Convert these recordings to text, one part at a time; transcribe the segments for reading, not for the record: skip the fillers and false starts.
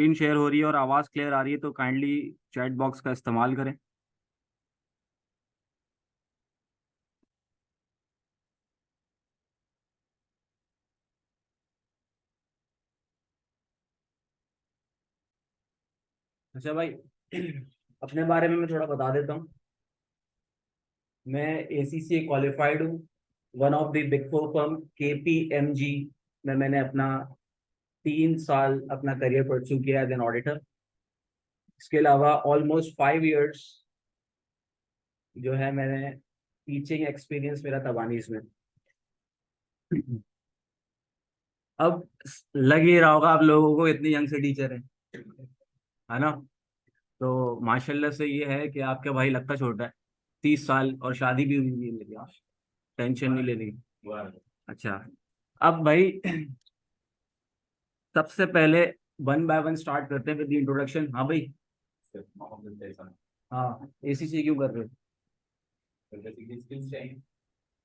Screen share हो रही है और आवाज़ क्लियर आ रही है तो काइंडली चैट बॉक्स का इस्तेमाल करें। अच्छा भाई, अपने बारे में मैं थोड़ा बता देता हूँ। मैं एसीसी क्वालिफाइड हूँ। One of the big four firm KPMG में मैंने अपना 3 साल अपना करियर परस्यू किया एज एन ऑडिटर। इसके अलावा ऑलमोस्ट 5 इयर्स जो है मैंने टीचिंग एक्सपीरियंस मेरा तबानीस में। अब लग ही रहा होगा आप लोगों को, इतनी यंग से टीचर है ना। तो माशाल्लाह से ये है कि आपका भाई लगता छोटा है, 30 साल, और शादी भी हुई नहीं है मेरी। आप टेंशन नहीं लेनी। अच्छा, अब भाई सबसे पहले वन बाय वन स्टार्ट करते हैं विद द इंट्रोडक्शन। हाँ भाई। हाँ, एसीसी क्यों कर रहे हो?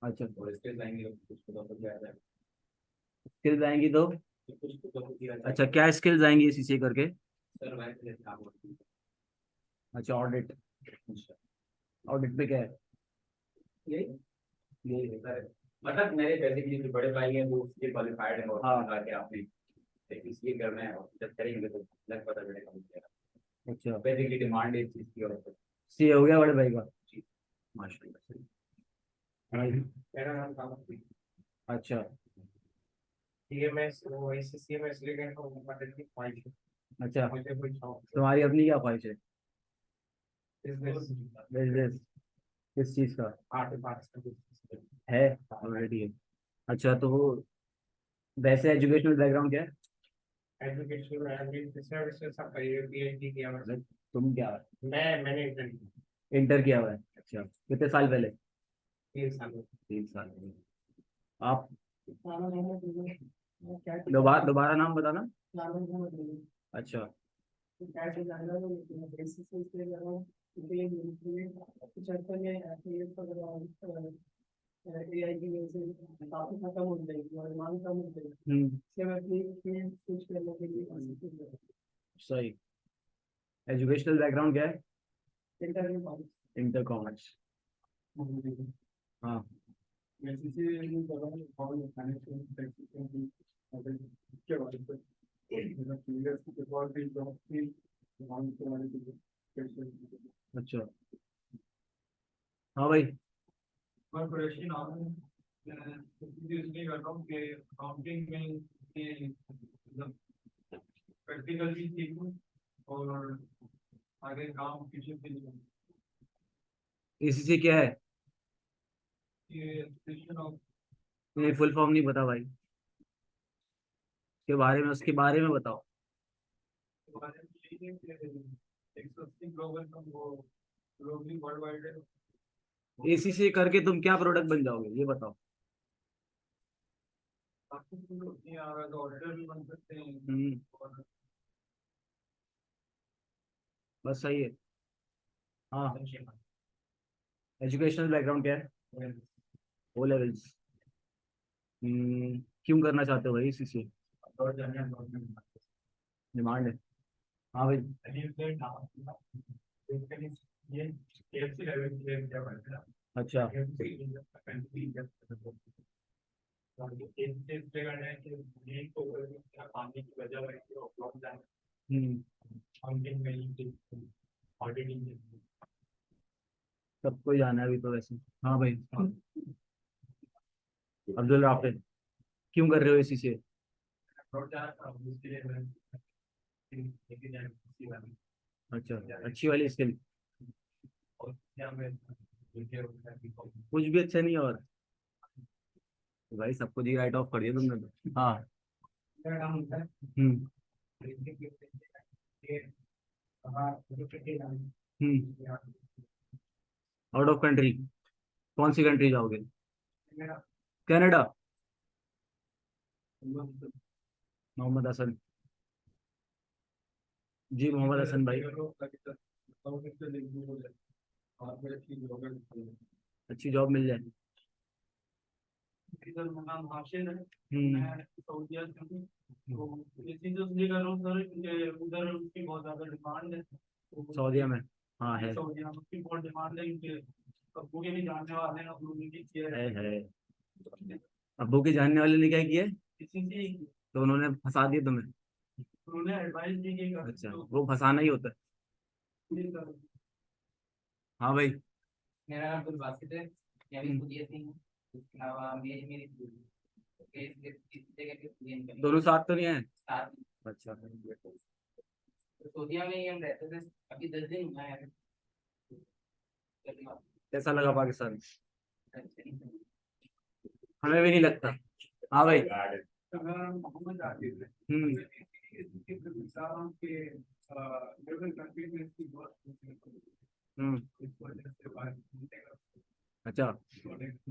अच्छा, स्किल्स आएंगी तो? अच्छा, क्या स्किल्स आएंगी एसीसी करके? अच्छा, ऑडिट। ऑडिट पे क्या है? ये मतलब मेरे बेसिकली जो बड़े भाई हैं वो उसके क्वालिफाइड है और हाँ। कहा कि आपने इसलिए करना है और जब करेंगे तो लग पता चलेगा मुझे। अच्छा, बेसिकली डिमांड इस चीज की और सी हो गया बड़े भाई का? जी माशाल्लाह। हाँ। मेरा नाम था अच्छा। सीएमएस, वो ऐसे सीएमएस लेकर तो मतलब की पॉइंट अच्छा, मुझे कोई शौक तुम्हारी अपनी क्या ख्वाहिश है? Business business? किस चीज का? आर्ट पार्ट्स का है? ऑलरेडी है? अच्छा, तो वो वैसे एजुकेशनल बैकग्राउंड क्या है? एजुकेशन एंड सर्विसेज का पीएचडी किया मतलब मैंने। तुम क्या? मैंने इंटर किया हुआ है? अच्छा, कितने साल पहले? 3 साल 3 साल पहले। आप क्या दोबारा दोबारा नाम बताना। अच्छा। एआई की वजह से काफी खत्म हो जाएगी और मांग कम हो जाएगी, हम्म। इसलिए मैं अपनी फील्ड स्विच करने के लिए सही। एजुकेशनल बैकग्राउंड क्या है? Interview inter commerce. हाँ। अच्छा। हाँ भाई। इसलिए कर रहा हूँ कि अकाउंटिंग में ये मतलब प्रैक्टिकल भी सीखूं और आगे काम पीछे से एसीसी क्या है? ये एजुकेशन ऑफ ये फुल फॉर्म नहीं पता भाई, के बारे में, उसके बारे में बताओ। के बारे में यही है कि 180 ग्लोबल का वो ग्लोबली वर्ल्ड वाइड है। एसीसी करके तुम क्या प्रोडक्ट बन जाओगे ये बताओ। आपको तो नहीं आ रहा तो ऑडिटर भी बन सकते हैं हम्म। और बस सही है। हाँ। संक्षेप एजुकेशनल बैकग्राउंड क्या है? O levels. क्यों करना चाहते हो भाई एसीसी? और जनरल गवर्नमेंट डिमांड है? हाँ भाई। ये केएफसी लेवल की क्या बनता है। अच्छा। पानी की वजह है हम्म। ऑडिटिंग सबको जाना है अभी तो वैसे। हाँ भाई। अब्दुल राफिद, क्यों कर रहे हो एसीसी? अच्छा, अच्छी वाली स्किल। कुछ भी अच्छा नहीं है और? भाई सबको जी राइट ऑफ कर दिया तुमने तो। हाँ। हम्म। हम्म। Out of country? कौन सी कंट्री जाओगे? कनाडा? मोहम्मद हसन। जी मोहम्मद हसन भाई। अच्छी जॉब मिल जाए। इधर मेरा नाम हाशिर है, मैं सऊदीया से हूँ। तो ये चीज़ इसलिए कर रहा हूँ सर कि उधर उसकी बहुत ज़्यादा डिमांड है, तो सऊदीया में। हाँ है। सऊदीया में उसकी बहुत डिमांड है, क्योंकि अब्बू के भी जानने वाले हैं, अब्बू ने भी किया है। अब्बू के जानने वाले ने क्या किया है? इसी से तो उन्होंने फंसा दिया तुम्हें? उन्होंने एडवाइस दी कि अच्छा, तो वो फंसाना ही होता है। ये सर। हाँ भाई। मेरा नाम अब्दुल बासित है, मैं भी पुलिस सिंह हूँ। उसके अलावा मेरी मेरी इस जगह पे पुलिस बनी दोनों साथ तो नहीं है? साथ में। अच्छा। तो सऊदीया में ही हम रहते थे, अभी 10 दिन हुआ है। कैसा लगा पाकिस्तान? अच्छा, हमें भी नहीं लगता। हाँ भाई। मोहम्मद आकिब है। हम्म। इसके विचारों के लेवल कंट्री में इसकी बहुत हम्म। इस वजह से बात अच्छा,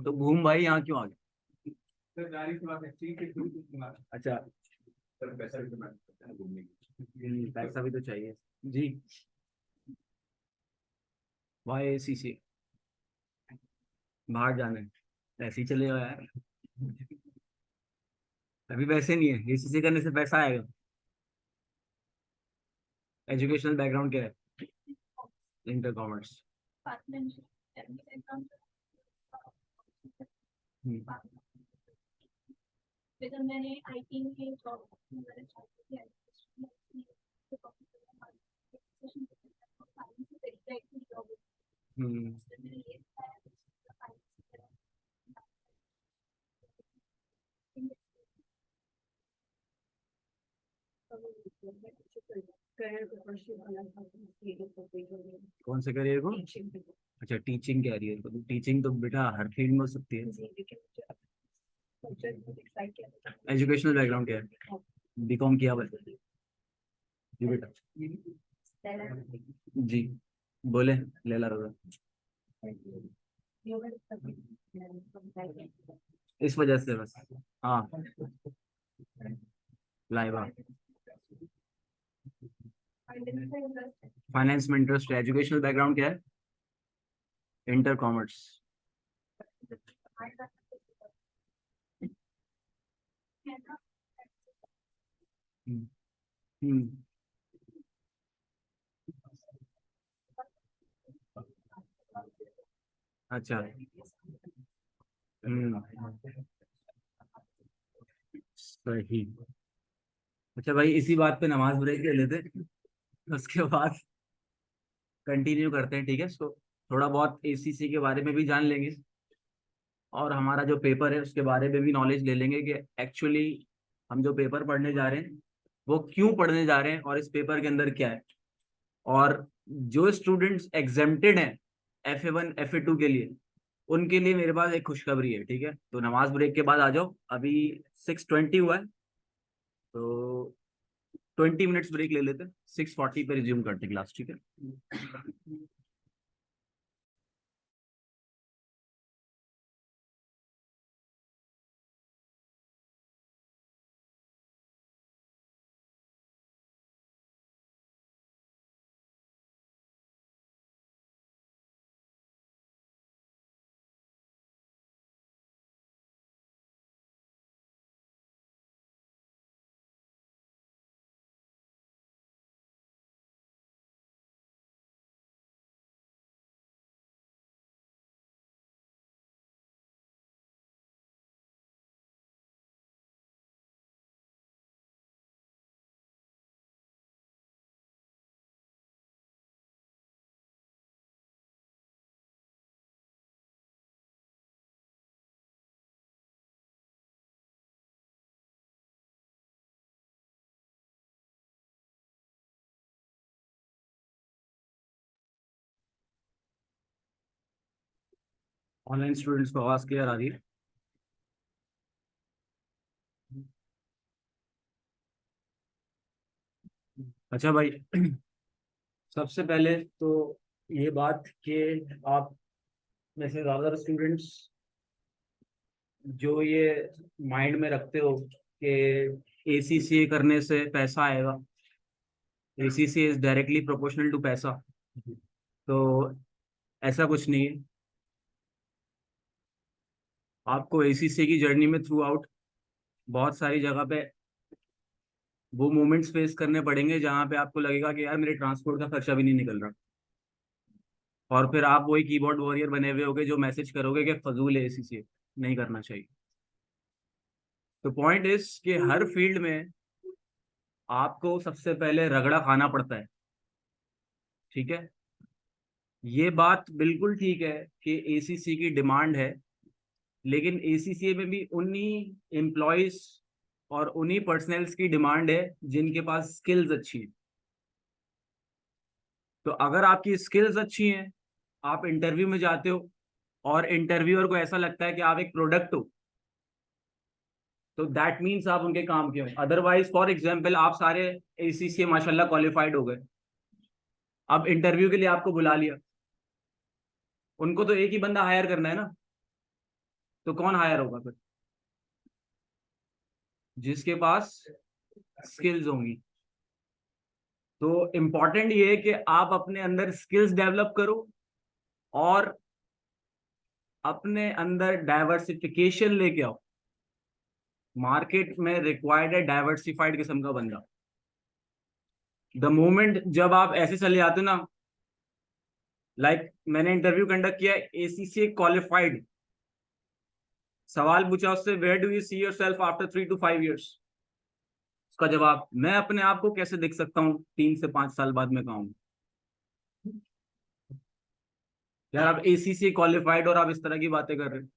तो घूम भाई यहाँ क्यों आ गए? सर जारी की बात है, ठीक है, अच्छा। सर पैसा भी तो मैटर करता है घूमने पैसा भी तो चाहिए जी। भाई सी सी बाहर जाना है, ऐसे ही चले जाओ यार। अभी पैसे नहीं है, एसीसी करने से पैसा आएगा। एजुकेशनल बैकग्राउंड क्या है? Inter commerce. फिर मैंने आईटी में जॉब हम्म। कौन से करियर को? अच्छा, टीचिंग कैरियर को। टीचिंग तो बेटा हर फील्ड में हो सकती है। एजुकेशनल बैकग्राउंड क्या है? बीकॉम किया हुआ है? जी बेटा। जी बोले। लेला रोला। इस वजह से बस। हाँ। लाइवा। फाइनेंस में इंटरेस्ट है। एजुकेशनल बैकग्राउंड क्या है? Inter commerce. हम्म। हम्म। अच्छा। हम्म। सही। अच्छा भाई, इसी बात पे नमाज ब्रेक ले लेते, उसके बाद कंटिन्यू करते हैं, ठीक है? तो थोड़ा बहुत एसीसी के बारे में भी जान लेंगे, और हमारा जो पेपर है उसके बारे में भी नॉलेज ले लेंगे कि एक्चुअली हम जो पेपर पढ़ने जा रहे हैं वो क्यों पढ़ने जा रहे हैं, और इस पेपर के अंदर क्या है। और जो स्टूडेंट्स एग्जेम्प्टेड हैं FA1 FA2 के लिए, उनके लिए मेरे पास एक खुशखबरी है, ठीक है? तो नमाज ब्रेक के बाद आ जाओ। अभी 6:20 हुआ है, तो 20 मिनट्स ब्रेक ले लेते हैं। 6:40 पे रिज्यूम करते क्लास, ठीक है? ऑनलाइन स्टूडेंट्स को आवाज क्लियर आ रही है? अच्छा भाई, सबसे पहले तो ये बात कि आप में से ज्यादातर स्टूडेंट्स जो ये माइंड में रखते हो कि ACCA करने से पैसा आएगा, ACCA is directly proportional to पैसा, तो ऐसा कुछ नहीं है। आपको एसीसी की जर्नी में थ्रू आउट बहुत सारी जगह पे वो मोमेंट्स फेस करने पड़ेंगे जहाँ पे आपको लगेगा कि यार मेरे ट्रांसपोर्ट का खर्चा भी नहीं निकल रहा, और फिर आप वही कीबोर्ड वॉरियर बने हुए होगे जो मैसेज करोगे कि फजूल है एसीसी, नहीं करना चाहिए। तो पॉइंट इज कि हर फील्ड में आपको सबसे पहले रगड़ा खाना पड़ता है, ठीक है। ये बात बिल्कुल ठीक है कि एसीसी की डिमांड है, लेकिन एसीसी में भी उन्हीं एम्प्लॉयज और उन्हीं पर्सनल्स की डिमांड है जिनके पास स्किल्स अच्छी है। तो अगर आपकी स्किल्स अच्छी हैं, आप इंटरव्यू में जाते हो और इंटरव्यूअर को ऐसा लगता है कि आप एक प्रोडक्ट हो, तो दैट मीन्स आप उनके काम के हो। अदरवाइज फॉर एग्जाम्पल आप सारे एसीसी माशाल्लाह क्वालिफाइड हो गए, अब इंटरव्यू के लिए आपको बुला लिया, उनको तो एक ही बंदा हायर करना है ना, तो कौन हायर होगा फिर? जिसके पास स्किल्स होंगी। तो इम्पॉर्टेंट ये है कि आप अपने अंदर स्किल्स डेवलप करो और अपने अंदर डाइवर्सिफिकेशन लेके आओ। मार्केट में रिक्वायर्ड है डाइवर्सिफाइड किस्म का बंदा। द मोमेंट जब आप ऐसे चले जाते हो ना, लाइक मैंने इंटरव्यू कंडक्ट किया, एसीसी क्वालिफाइड, सवाल पूछा उससे, where do you see yourself after 3 to 5 years? उसका जवाब, मैं अपने आप को कैसे देख सकता हूँ 3 से 5 साल बाद में कहूँ। यार आप एसीसी क्वालिफाइड और आप इस तरह की बातें कर रहे हो,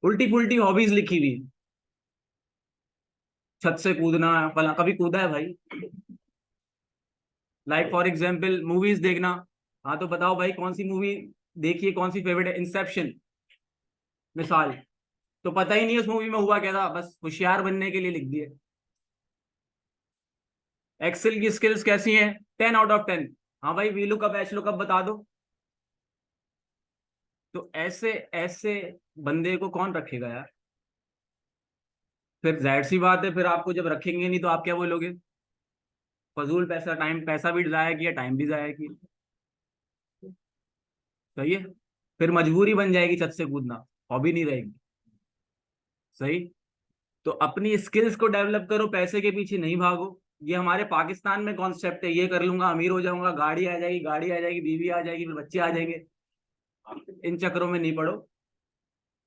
उल्टी पुल्टी हॉबीज लिखी हुई, छत से कूदना, फला, कभी कूदा है भाई? लाइक फॉर एग्जाम्पल मूवीज देखना, हाँ तो बताओ भाई कौन सी मूवी देखिए, कौन सी फेवरेट है? इंसेप्शन मिसाल, तो पता ही नहीं उस मूवी में हुआ क्या था, बस होशियार बनने के लिए लिख दिए। एक्सेल की स्किल्स कैसी हैं? 10 out of 10। हाँ भाई वी लुकअप एच लुकअप बता दो। तो ऐसे ऐसे बंदे को कौन रखेगा यार? फिर जाहिर सी बात है, फिर आपको जब रखेंगे नहीं तो आप क्या बोलोगे? फजूल पैसा, टाइम, पैसा भी जाया किया, टाइम भी जाया किया। सही है, फिर मजबूरी बन जाएगी छत से कूदना, हॉबी नहीं रहेगी। सही। तो अपनी स्किल्स को डेवलप करो, पैसे के पीछे नहीं भागो। ये हमारे पाकिस्तान में कॉन्सेप्ट है, ये कर लूंगा अमीर हो जाऊंगा, गाड़ी आ जाएगी, गाड़ी आ जाएगी, बीवी आ जाएगी, फिर बच्चे आ जाएंगे। इन चक्करों में नहीं पड़ो।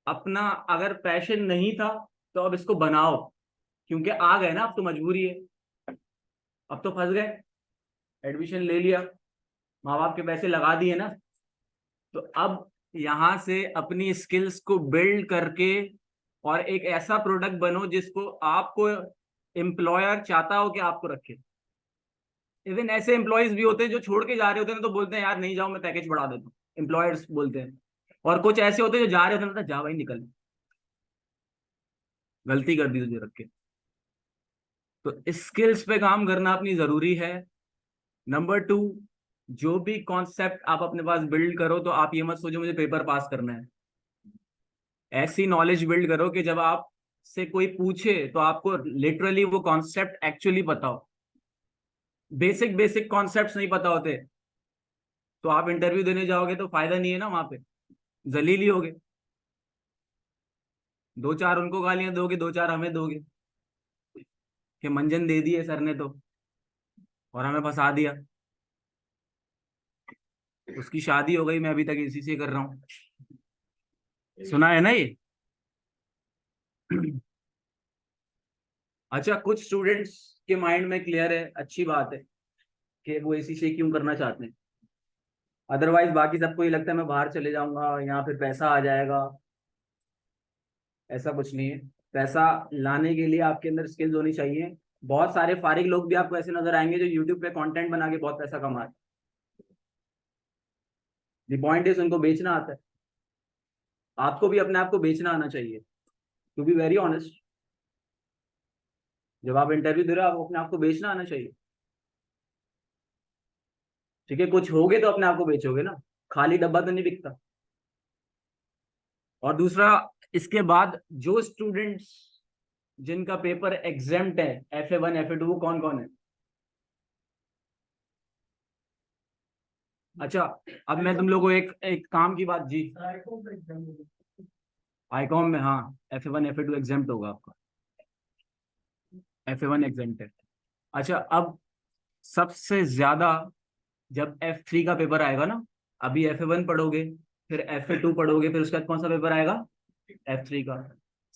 अपना अगर पैशन नहीं था तो अब इसको बनाओ, क्योंकि आ गए ना, अब तो मजबूरी है, अब तो फंस गए। एडमिशन ले लिया, माँ बाप के पैसे लगा दिए ना, तो अब यहां से अपनी स्किल्स को बिल्ड करके और एक ऐसा प्रोडक्ट बनो जिसको आपको एम्प्लॉयर चाहता हो कि आपको रखे। इवन ऐसे एम्प्लॉयज भी होते हैं जो छोड़ के जा रहे होते हैं तो बोलते हैं यार नहीं जाओ, मैं पैकेज बढ़ा देता हूँ, एम्प्लॉयर्स बोलते हैं। और कुछ ऐसे होते हैं जो जा रहे होते हैं, जा भाई निकल, गलती कर दी तुझे रख के। तो स्किल्स पे काम करना अपनी जरूरी है। नंबर 2, जो भी कॉन्सेप्ट आप अपने पास बिल्ड करो तो आप ये मत सोचो मुझे पेपर पास करना है। ऐसी नॉलेज बिल्ड करो कि जब आप से कोई पूछे तो आपको लिटरली वो कॉन्सेप्ट एक्चुअली पता हो। बेसिक बेसिक कॉन्सेप्ट्स नहीं पता होते तो आप इंटरव्यू देने जाओगे तो फायदा नहीं है ना, वहां पे जलील ही होगे। 2 4 उनको गालियां दोगे, 2 4 हमें दोगे कि मंजन दे दिए सर ने तो और हमें फंसा दिया। उसकी शादी हो गई, मैं अभी तक इसी से कर रहा हूँ। सुना है ना ये? अच्छा, कुछ स्टूडेंट्स के माइंड में क्लियर है, अच्छी बात है कि वो इसी से क्यों करना चाहते हैं। अदरवाइज बाकी सबको ये लगता है मैं बाहर चले जाऊंगा, यहाँ फिर पैसा आ जाएगा। ऐसा कुछ नहीं है। पैसा लाने के लिए आपके अंदर स्किल्स होनी चाहिए। बहुत सारे फारिग लोग भी आपको ऐसे नजर आएंगे जो यूट्यूब पे कंटेंट बना के बहुत पैसा कमा रहे हैं। द पॉइंट इज उनको बेचना आता है। आपको भी अपने आप को बेचना आना चाहिए, टू बी वेरी ऑनेस्ट। जब आप इंटरव्यू दे रहे हो आपको अपने आप को बेचना आना चाहिए। ठीक है, कुछ होगे तो अपने आप को बेचोगे ना, खाली डब्बा तो नहीं बिकता। और दूसरा, इसके बाद जो स्टूडेंट्स जिनका पेपर एग्जाम्प्ट है, FA1 FA2, वो कौन कौन है? अच्छा, अब मैं तुम लोगों को एक एक काम की बात जी, आईकॉम में हाँ FA1 FA2 एग्जाम्प्ट होगा आपका, FA1 एग्जाम्प्ट है। अच्छा अब सबसे ज्यादा जब F3 का पेपर आएगा ना, अभी FA1 पढ़ोगे, फिर FA2 पढ़ोगे, फिर उसके बाद कौन सा पेपर आएगा, F3 का।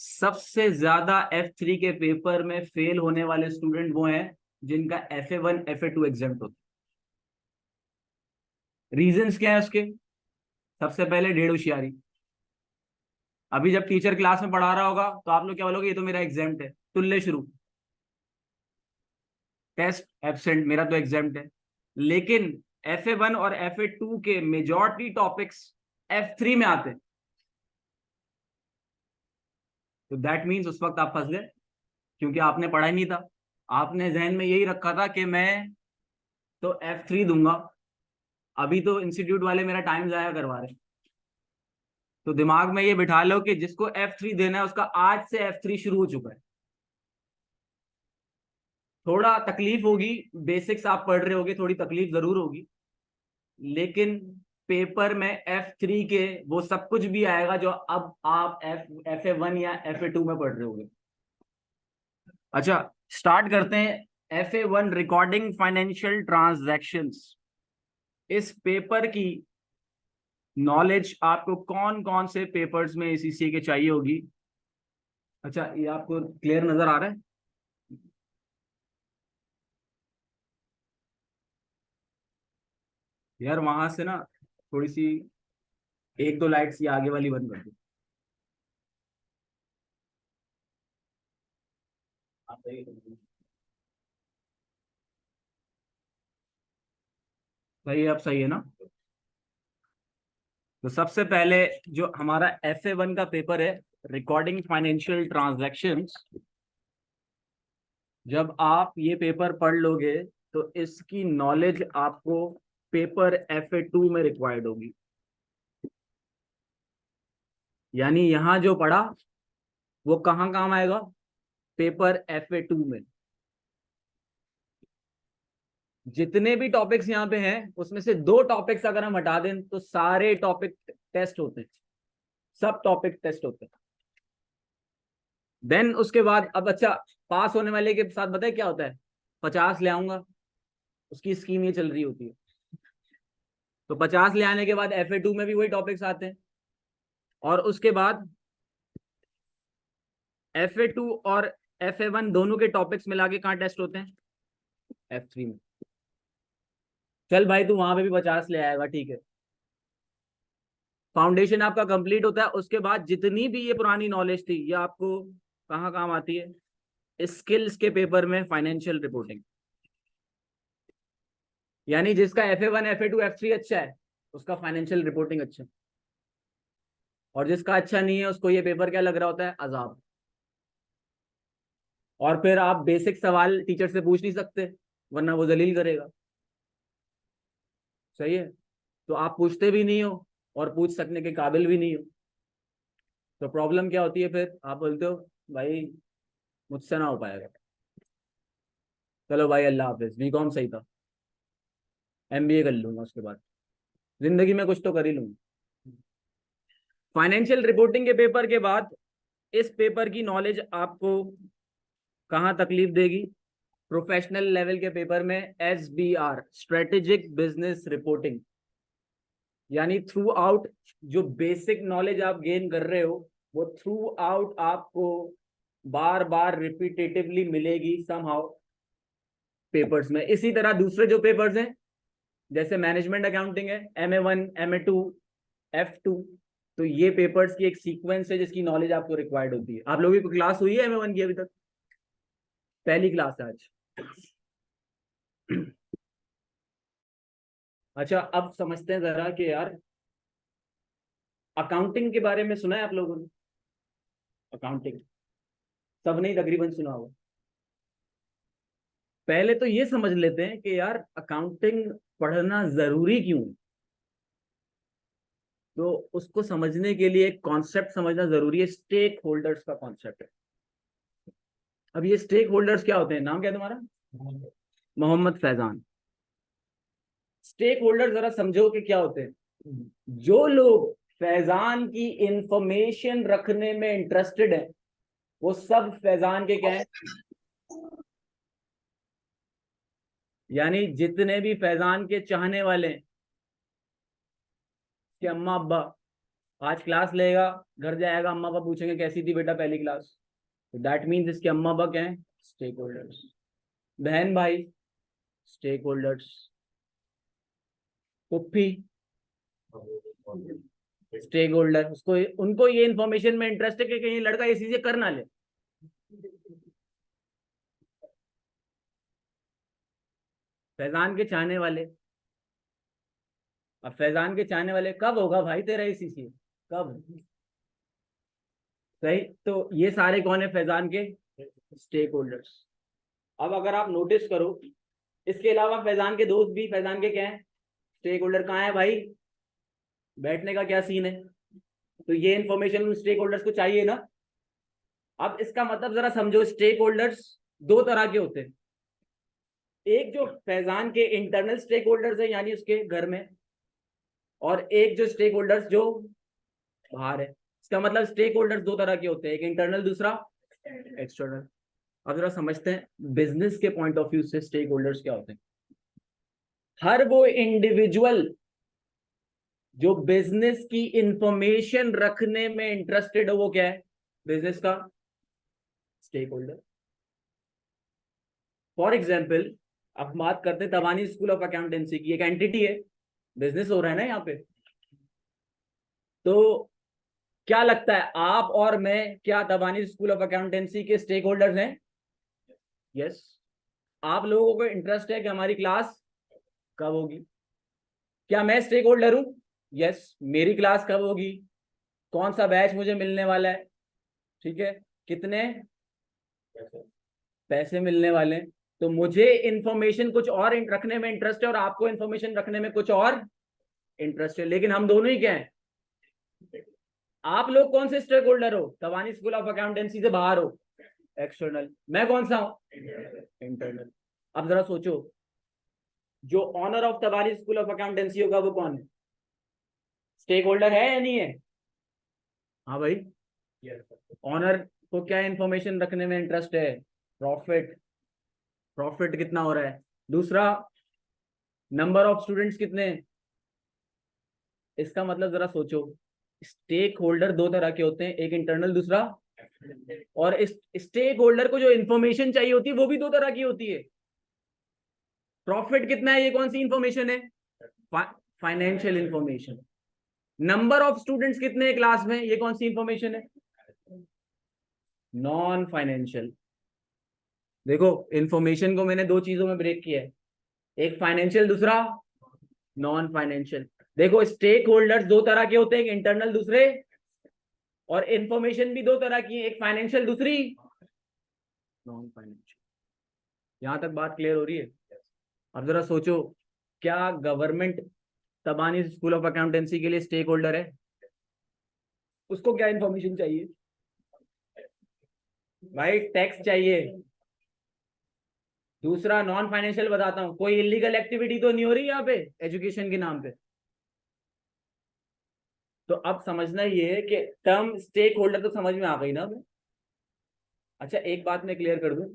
सबसे ज्यादा F3 के पेपर में फेल होने वाले स्टूडेंट वो हैं जिनका FA1 FA2 एग्जाम्प्ट होता है। रीजंस क्या है उसके? सबसे पहले ढेर होशियारी। अभी जब टीचर क्लास में पढ़ा रहा होगा तो आप लोग क्या बोलोगे, ये तो मेरा एग्जाम्प्ट है, तुल्ले शुरू, टेस्ट एब्सेंट, मेरा तो एग्जाम्प्ट है। लेकिन FA1 और FA2 के मेजॉरिटी टॉपिक्स F3 में आते हैं, तो दैट मीन्स उस वक्त आप फंस गए, क्योंकि आपने पढ़ा ही नहीं था। आपने जहन में यही रखा था कि मैं तो F3 दूंगा, अभी तो इंस्टीट्यूट वाले मेरा टाइम जाया करवा रहे हैं। तो दिमाग में ये बिठा लो कि जिसको F3 देना है उसका आज से F3 शुरू हो चुका है। थोड़ा तकलीफ होगी, बेसिक्स आप पढ़ रहे होगे, थोड़ी तकलीफ जरूर होगी, लेकिन पेपर में F3 के वो सब कुछ भी आएगा जो अब आप FA1 या FA2 में पढ़ रहे होगे। अच्छा स्टार्ट करते हैं। FA1 recording financial transactions. इस पेपर की नॉलेज आपको कौन कौन से पेपर्स में ACCA के चाहिए होगी? अच्छा ये आपको क्लियर नजर आ रहा है? यार वहां से ना थोड़ी सी एक दो लाइट्स ये आगे वाली बंद कर दो। सही है, अब सही है ना? तो सबसे पहले जो हमारा FA1 का पेपर है, रिकॉर्डिंग फाइनेंशियल ट्रांजैक्शंस, जब आप ये पेपर पढ़ लोगे तो इसकी नॉलेज आपको पेपर FA2 में रिक्वायर्ड होगी। यानी यहां जो पढ़ा वो कहाँ काम आएगा, पेपर FA2 में। जितने भी टॉपिक्स यहाँ पे हैं उसमें से 2 टॉपिक्स अगर हम हटा दें तो सारे टॉपिक टेस्ट होते हैं, सब टॉपिक टेस्ट होते हैं। देन उसके बाद अब अच्छा पास होने वाले के साथ बताए क्या होता है, 50 ले आऊंगा, उसकी स्कीम ये चल रही होती है। तो 50 ले आने के बाद FA2 में भी वही टॉपिक्स आते हैं, और उसके बाद FA2 और FA1 दोनों के टॉपिक्स मिला के कहाँ टेस्ट होते हैं, F3 में। चल भाई तू वहां पे भी 50 ले आएगा, ठीक है। फाउंडेशन आपका कंप्लीट होता है, उसके बाद जितनी भी ये पुरानी नॉलेज थी ये आपको कहाँ काम आती है, स्किल्स के पेपर में फाइनेंशियल रिपोर्टिंग। यानी जिसका FA1 FA2 F3 अच्छा है उसका फाइनेंशियल रिपोर्टिंग अच्छा है, और जिसका अच्छा नहीं है उसको ये पेपर क्या लग रहा होता है, अजाब। और फिर आप बेसिक सवाल टीचर से पूछ नहीं सकते वरना वो जलील करेगा, सही है? तो आप पूछते भी नहीं हो और पूछ सकने के काबिल भी नहीं हो, तो प्रॉब्लम क्या होती है, फिर आप बोलते हो भाई मुझसे ना हो पाएगा, चलो भाई अल्लाह हाफिज, BCom सही था, MBA कर लूंगा, उसके बाद जिंदगी में कुछ तो कर ही लूंगा। फाइनेंशियल रिपोर्टिंग के पेपर के बाद इस पेपर की नॉलेज आपको कहाँ तकलीफ देगी, प्रोफेशनल लेवल के पेपर में SBR, स्ट्रेटेजिक बिजनेस रिपोर्टिंग। यानी थ्रू आउट जो बेसिक नॉलेज आप गेन कर रहे हो वो थ्रू आउट आपको बार बार रिपीटेटिवली मिलेगी समहाउ पेपर्स में। इसी तरह दूसरे जो पेपर्स हैं जैसे मैनेजमेंट अकाउंटिंग है, MA1 MA2 F2, तो ये पेपर्स की एक सीक्वेंस है जिसकी नॉलेज आपको रिक्वायर्ड होती है। आप लोगों की क्लास हुई है MA1 की? अभी तक पहली क्लास है आज। अच्छा अब समझते हैं जरा कि यार अकाउंटिंग के बारे में सुना है आप लोगों ने? अकाउंटिंग सब नहीं तकरीबन सुना होगा। पहले तो ये समझ लेते हैं कि यार अकाउंटिंग पढ़ना जरूरी क्यों है। तो उसको समझने के लिए एक कॉन्सेप्ट समझना जरूरी है, स्टेक होल्डर्स का कॉन्सेप्ट है। अब ये स्टेक होल्डर्स क्या होते हैं, नाम क्या है तुम्हारा? मोहम्मद फैजान। स्टेक होल्डर जरा समझो कि क्या होते हैं। जो लोग फैजान की इंफॉर्मेशन रखने में इंटरेस्टेड है, वो सब फैजान के क्या है, यानी जितने भी फैजान के चाहने वाले हैं, उसके अम्मा अब्बा, आज क्लास लेगा, घर जाएगा, अम्मा अब्बा पूछेंगे कैसी थी बेटा पहली क्लास, तो दैट मीन्स इसके अम्मा अब्बा क्या है, स्टेक होल्डर्स। बहन भाई स्टेक होल्डर्स, पुप्पी स्टेक होल्डर, उसको उनको ये इंफॉर्मेशन में इंटरेस्ट है कि कहीं लड़का ये चीजें कर ना ले। फैजान के चाहने वाले, अब फैजान के चाहने वाले कब होगा भाई तेरा ACCA, कब? सही, तो ये सारे कौन है फैजान के स्टेक होल्डर्स। अब अगर आप नोटिस करो, इसके अलावा फैजान के दोस्त भी फैजान के क्या है, स्टेक होल्डर। कहाँ है भाई, बैठने का क्या सीन है, तो ये इंफॉर्मेशन उन स्टेक होल्डर्स को चाहिए ना। अब इसका मतलब जरा समझो, स्टेक होल्डर्स दो तरह के होते हैं, एक जो फैजान के इंटरनल स्टेक होल्डर्स है यानी उसके घर में, और एक जो स्टेक होल्डर्स जो बाहर है। इसका मतलब स्टेक होल्डर्स दो तरह के होते हैं, एक इंटरनल दूसरा एक्सटर्नल। अब जरा समझते हैं बिजनेस के पॉइंट ऑफ व्यू से स्टेक होल्डर्स क्या होते हैं। हर वो इंडिविजुअल जो बिजनेस की इंफॉर्मेशन रखने में इंटरेस्टेड हो, वो क्या है, बिजनेस का स्टेक होल्डर। फॉर एग्जाम्पल, अब बात करते हैं तवानी स्कूल ऑफ अकाउंटेंसी की, एक एंटिटी है, बिजनेस हो रहा है ना यहाँ पे। तो क्या लगता है, आप और मैं क्या तवानी स्कूल ऑफ अकाउंटेंसी के स्टेक होल्डर्स हैं? यस। आप लोगों को इंटरेस्ट है कि हमारी क्लास कब होगी, क्या मैं स्टेक होल्डर हूं? यस। मेरी क्लास कब होगी, कौन सा बैच मुझे मिलने वाला है, ठीक है, कितने पैसे मिलने वाले हैं। तो मुझे इंफॉर्मेशन कुछ और रखने में इंटरेस्ट है और आपको इंफॉर्मेशन रखने में कुछ और इंटरेस्ट है, लेकिन हम दोनों ही क्या है, आप लोग कौन से स्टेक होल्डर हो, तवानी स्कूल ऑफ अकाउंटेंसी से बाहर हो, एक्सटर्नल। मैं कौन सा हूं, इंटरनल। अब जरा सोचो, जो owner of Tawani school of accountancy होगा वो कौन है, स्टेक होल्डर है या नहीं है? हाँ भाई, ऑनर को क्या इंफॉर्मेशन रखने में इंटरेस्ट है, प्रॉफिट, प्रॉफिट कितना हो रहा है, दूसरा नंबर ऑफ स्टूडेंट्स कितने हैं। इसका मतलब जरा सोचो, स्टेक होल्डर दो तरह के होते हैं, एक इंटरनल दूसरा, और इस स्टेक होल्डर को जो इंफॉर्मेशन चाहिए होती है वो भी दो तरह की होती है। प्रॉफिट कितना है, ये कौन सी इंफॉर्मेशन है, financial information. Number of students कितने हैं क्लास में, ये कौन सी इंफॉर्मेशन है, नॉन फाइनेंशियल। देखो इंफॉर्मेशन को मैंने दो चीजों में ब्रेक किया है, एक फाइनेंशियल दूसरा नॉन फाइनेंशियल। देखो स्टेक होल्डर्स दो तरह के होते हैं, एक इंटरनल दूसरे, और इंफॉर्मेशन भी दो तरह की है, एक फाइनेंशियल दूसरी नॉन फाइनेंशियल। यहां तक बात क्लियर हो रही है? अब जरा सोचो, क्या गवर्नमेंट तबानी स्कूल ऑफ अकाउंटेंसी के लिए स्टेक होल्डर है? उसको क्या इंफॉर्मेशन चाहिए भाई, टैक्स चाहिए। दूसरा नॉन फाइनेंशियल बताता हूं, कोई इलीगल एक्टिविटी तो नहीं हो रही यहाँ पे एजुकेशन के नाम पे। तो अब समझना ये है कि टर्म स्टेक होल्डर तो समझ में आ गई ना हमें। अच्छा एक बात मैं क्लियर कर दूं,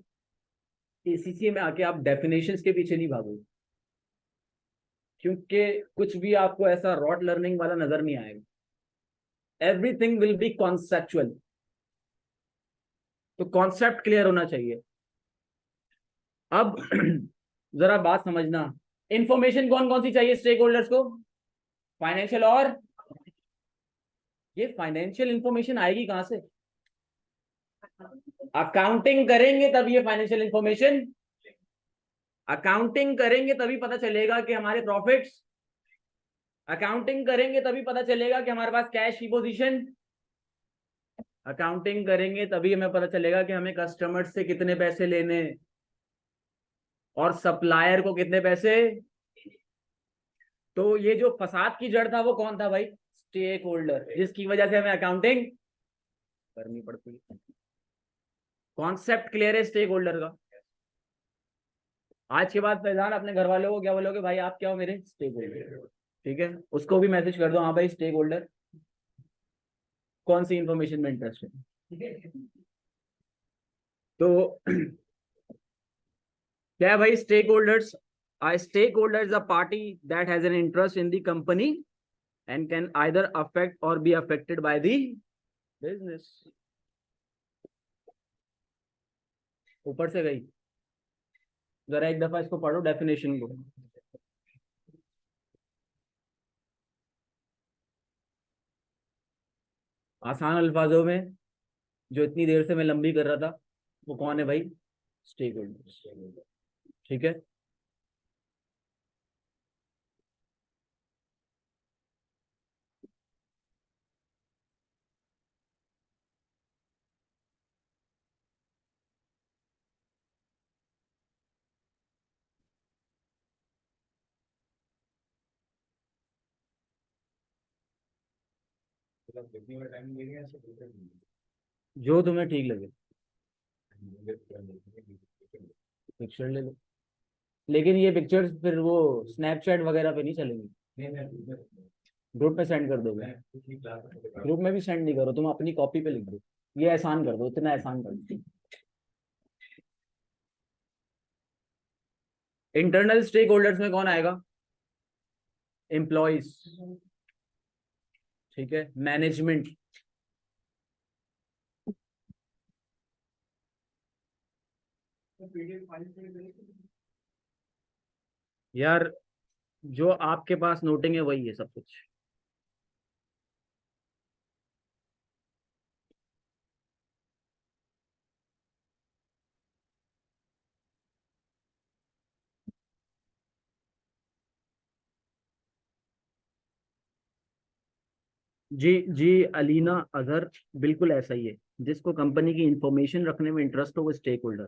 ACCA में आके आप डेफिनेशंस के पीछे नहीं भागोगे, क्योंकि कुछ भी आपको ऐसा रॉट लर्निंग वाला नजर नहीं आएगा, एवरीथिंग विल बी कॉन्सेप्चुअल। तो कॉन्सेप्ट क्लियर होना चाहिए। अब जरा बात समझना, इंफॉर्मेशन कौन कौन सी चाहिए स्टेक होल्डर्स को, फाइनेंशियल, और ये फाइनेंशियल इंफॉर्मेशन आएगी कहां से, अकाउंटिंग करेंगे तब ये फाइनेंशियल इंफॉर्मेशन, अकाउंटिंग करेंगे तभी पता चलेगा कि हमारे प्रॉफिट्स, अकाउंटिंग करेंगे तभी पता चलेगा कि हमारे पास कैश की पोजीशन, अकाउंटिंग करेंगे तभी हमें पता चलेगा कि हमें कस्टमर से कितने पैसे लेने और सप्लायर को कितने पैसे। तो ये जो फसाद की जड़ था वो कौन था भाई, स्टेक होल्डर, जिसकी वजह से हमें अकाउंटिंग करनी पड़ती है। कॉन्सेप्ट क्लियर है स्टेक होल्डर का? आज के बाद फैजान अपने घर वालों को क्या बोलोगे, भाई आप क्या हो, मेरे स्टेक होल्डर, ठीक है, उसको भी मैसेज कर दो, हाँ भाई स्टेक होल्डर। कौन सी इंफॉर्मेशन में इंटरेस्ट है? तो क्या है भाई? Stakeholders, stakeholder is a party that has an interest in the company and can either affect or be affected by the business. ऊपर से गई, जरा एक दफा इसको पढ़ो डेफिनेशन को। आसान अल्फाजों में, जो इतनी देर से मैं लंबी कर रहा था, वो कौन है भाई? Stakeholder. ठीक है, जो तुम्हें ठीक लगे पिक्चर ले लो, लेकिन ये पिक्चर्स फिर वो स्नैपचैट वगैरह पे नहीं चलेंगी, ग्रुप में सेंड कर दोगे। ग्रुप में भी सेंड नहीं करो, तुम अपनी कॉपी पे लिख दो। ये एहसान कर दो, इतना एहसान कर दो। इंटरनल स्टेक होल्डर्स में कौन आएगा? एम्प्लॉइज, ठीक है, मैनेजमेंट, यार जो आपके पास नोटिंग है वही है सब कुछ। जी जी, अलीना अजहर, बिल्कुल ऐसा ही है। जिसको कंपनी की इंफॉर्मेशन रखने में इंटरेस्ट हो वो stakeholder.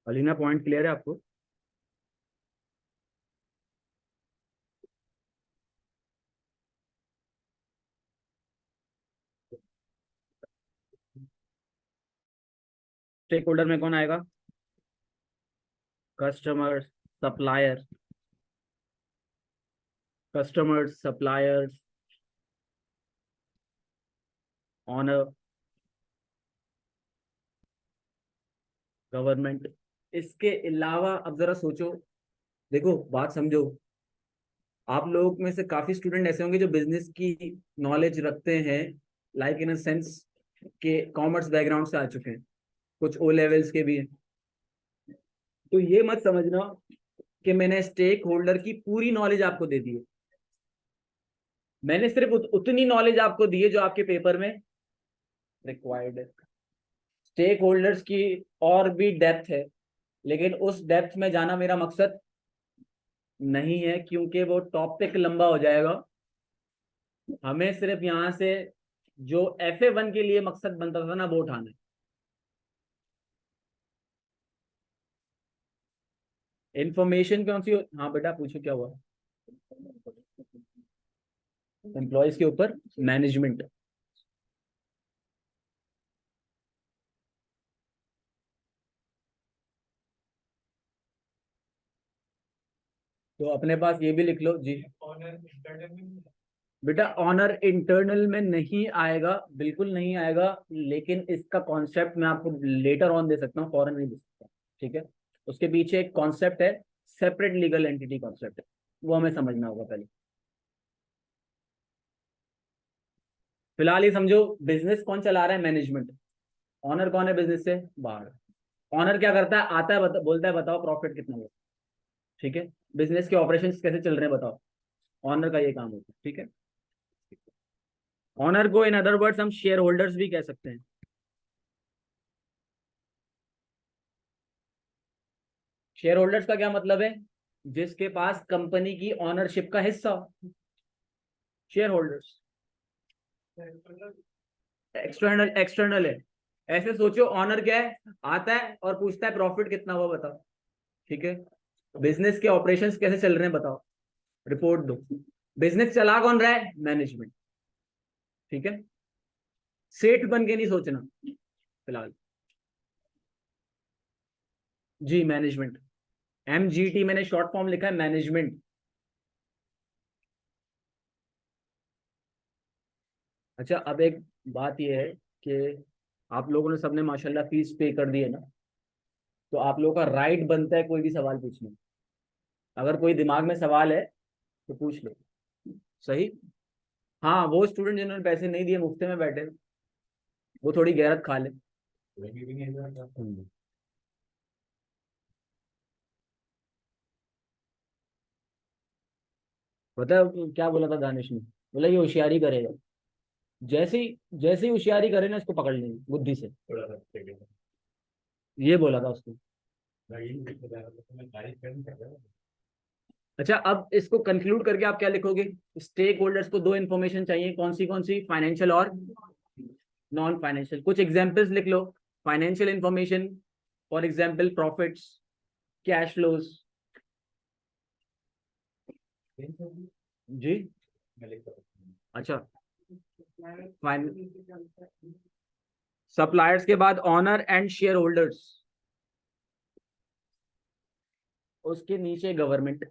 Alina, point clear है आपको? स्टेक होल्डर में कौन आएगा? Customers, supplier, customers, suppliers, owner, government. इसके अलावा अब जरा सोचो, देखो बात समझो, आप लोग में से काफी स्टूडेंट ऐसे होंगे जो बिजनेस की नॉलेज रखते हैं, लाइक इन अ सेंस के कॉमर्स बैकग्राउंड से आ चुके हैं, कुछ ओ लेवल्स के भी हैं। तो ये मत समझना कि मैंने स्टेक होल्डर की पूरी नॉलेज आपको दे दी है। मैंने सिर्फ उतनी नॉलेज आपको दी है जो आपके पेपर में रिक्वायर्ड है। स्टेक होल्डर्स की और भी डेप्थ है, लेकिन उस डेप्थ में जाना मेरा मकसद नहीं है, क्योंकि वो टॉपिक लंबा हो जाएगा। हमें सिर्फ यहां से जो FA1 के लिए मकसद बनता था ना, वो उठाना है। इंफॉर्मेशन कौन सी हाँ बेटा पूछो, क्या हुआ? एम्प्लॉयज के ऊपर मैनेजमेंट। तो अपने पास ये भी लिख लो जी बेटा, ऑनर इंटरनल में नहीं आएगा, बिल्कुल नहीं आएगा, लेकिन इसका कॉन्सेप्ट मैं आपको लेटर ऑन दे सकता हूँ, फॉरन नहीं दे सकता। ठीक है, उसके पीछे एक कॉन्सेप्ट है, सेपरेट लीगल एंटिटी कॉन्सेप्ट है, वो हमें समझना होगा पहले। फिलहाल ये समझो, बिजनेस कौन चला रहा है? मैनेजमेंट। ऑनर कौन है बिजनेस से बाहर? ऑनर क्या करता है? आता है बोलता है बताओ प्रॉफिट कितना हुआ। ठीक है, बिजनेस के ऑपरेशंस कैसे चल रहे हैं बताओ, ऑनर का ये काम होता है। ठीक है, ऑनर को इन अदर वर्ड्स हम शेयर होल्डर्स भी कह सकते हैं। शेयर होल्डर्स का क्या मतलब है? जिसके पास कंपनी की ऑनरशिप का हिस्सा, शेयर होल्डर्स। एक्सटर्नल, एक्सटर्नल है। ऐसे सोचो, ऑनर क्या है? आता है और पूछता है प्रॉफिट कितना हुआ बताओ। ठीक है, बिजनेस के ऑपरेशंस कैसे चल रहे हैं बताओ, रिपोर्ट दो। बिजनेस चला कौन रहा है? मैनेजमेंट। ठीक है, सेठ बन के नहीं सोचना फिलहाल। जी मैनेजमेंट। MGT मैंने शॉर्ट फॉर्म लिखा है, मैनेजमेंट। अच्छा, अब एक बात यह है कि आप लोगों ने सबने माशाल्लाह फीस पे कर दी है ना, तो आप लोगों का राइट बनता है कोई भी सवाल पूछने। अगर कोई दिमाग में सवाल है तो पूछ लो, सही। हाँ, वो स्टूडेंट जिन्होंने पैसे नहीं दिए, मुफ्त में बैठे, वो थोड़ी गैरत खा ले। पता है क्या बोला था दानिश ने? बोला ये होशियारी करेगा, जैसे ही होशियारी करे ना, इसको पकड़ लेंगे बुद्धि से, ये बोला था उसको। अच्छा, अब इसको कंक्लूड करके आप क्या लिखोगे? स्टेक होल्डर्स को दो इन्फॉर्मेशन चाहिए, कौन सी? फाइनेंशियल और नॉन फाइनेंशियल। कुछ एग्जांपल्स लिख लो। Financial information, for example profits, cash flows. जी, अच्छा। सप्लायर्स के बाद ऑनर एंड शेयर होल्डर्स, उसके नीचे गवर्नमेंट।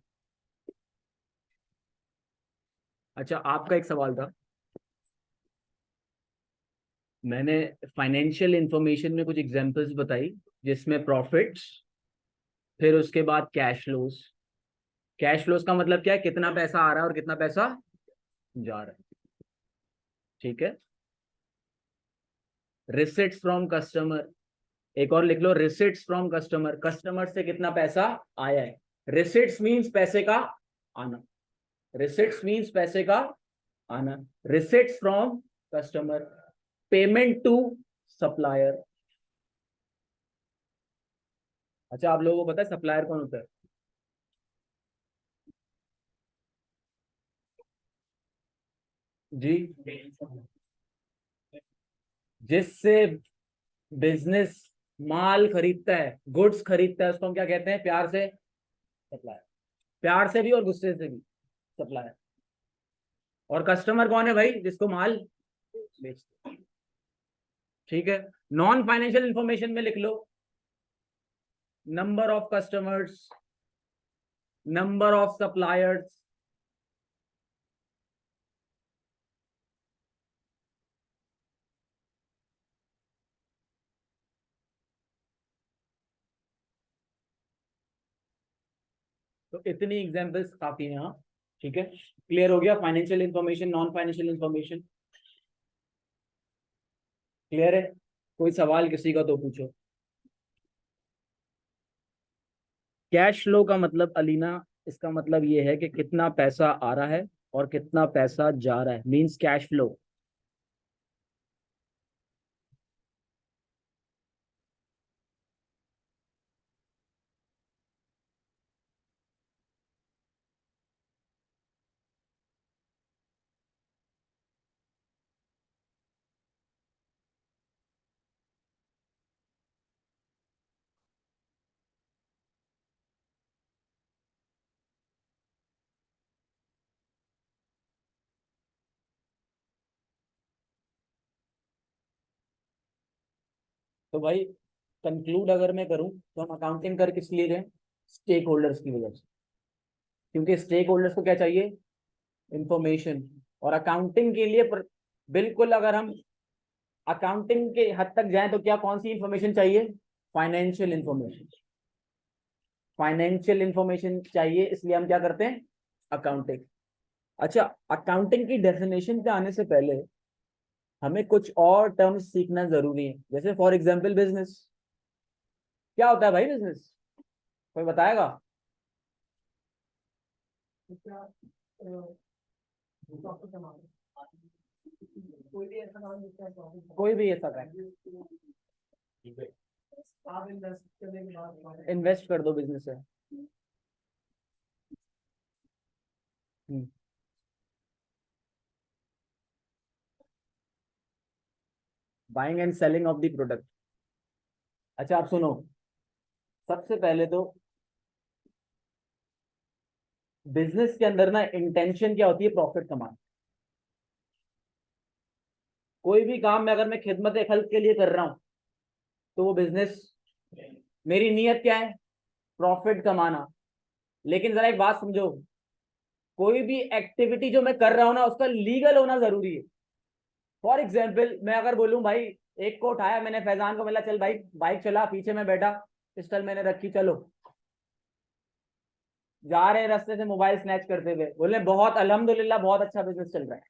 अच्छा, आपका एक सवाल था, मैंने फाइनेंशियल इंफॉर्मेशन में कुछ एग्जांपल्स बताई, जिसमें प्रॉफिट्स, फिर उसके बाद कैश फ्लोज। कैश फ्लोज का मतलब क्या है? कितना पैसा आ रहा है और कितना पैसा जा रहा है, ठीक है। रिसिट्स फ्रॉम कस्टमर, एक और लिख लो, रिसिट्स फ्रॉम कस्टमर, कस्टमर से कितना पैसा आया है। रिसिट्स मींस पैसे का आना, रिसिट्स मींस पैसे का आना। Receipts from customer, payment to supplier. अच्छा, आप लोगों को पता है सप्लायर कौन होता है? जी, जिससे बिजनेस माल खरीदता है, गुड्स खरीदता है, उसको हम क्या कहते हैं प्यार से? सप्लायर। प्यार से भी और गुस्से से भी, सप्लायर। और कस्टमर कौन है भाई? जिसको माल बेचते हैं, ठीक है। नॉन फाइनेंशियल इंफॉर्मेशन में लिख लो, number of customers, number of suppliers. तो इतनी एग्जांपल्स काफी है, हाँ, ठीक है। क्लियर हो गया? Financial information, non financial information clear है? कोई सवाल किसी का तो पूछो। कैश फ्लो का मतलब अलीना, इसका मतलब ये है कि कितना पैसा आ रहा है और कितना पैसा जा रहा है, मींस कैश फ्लो। तो भाई कंक्लूड अगर मैं करूं, तो हम अकाउंटिंग कर किस लिए रहे हैं? स्टेक होल्डर्स की वजह से। क्योंकि स्टेक होल्डर्स को क्या चाहिए? इंफॉर्मेशन। और अकाउंटिंग के लिए बिल्कुल, अगर हम अकाउंटिंग के हद तक जाएं तो क्या, कौन सी इंफॉर्मेशन चाहिए? Financial information. फाइनेंशियल इंफॉर्मेशन चाहिए, इसलिए हम क्या करते हैं? अकाउंटिंग। अच्छा, अकाउंटिंग की डेफिनेशन पे आने से पहले हमें कुछ और टर्म्स सीखना जरूरी है, जैसे फॉर एग्जांपल बिजनेस। क्या होता है भाई बिजनेस? कोई बताएगा? कोई भी ऐसा का इन्वेस्ट कर दो बिजनेस है। Buying and selling of the product. अच्छा, आप सुनो, सबसे पहले तो बिजनेस के अंदर ना इंटेंशन क्या होती है? प्रॉफिट कमाना। कोई भी काम में अगर मैं खिदमत खल्क के लिए कर रहा हूं, तो वो बिजनेस, मेरी नीयत क्या है? प्रॉफिट कमाना। लेकिन जरा एक बात समझो, कोई भी एक्टिविटी जो मैं कर रहा हूं ना उसका लीगल होना जरूरी है। फॉर एग्जाम्पल मैं अगर बोलूं भाई, एक को उठाया मैंने, फैजान को बोला चल भाई बाइक चला, पीछे में बैठा, पिस्टल मैंने रखी, चलो जा रहे हैं रास्ते से मोबाइल स्नैच करते हुए, बोले बहुत अल्हम्दुलिल्लाह बहुत अच्छा बिजनेस चल रहा है।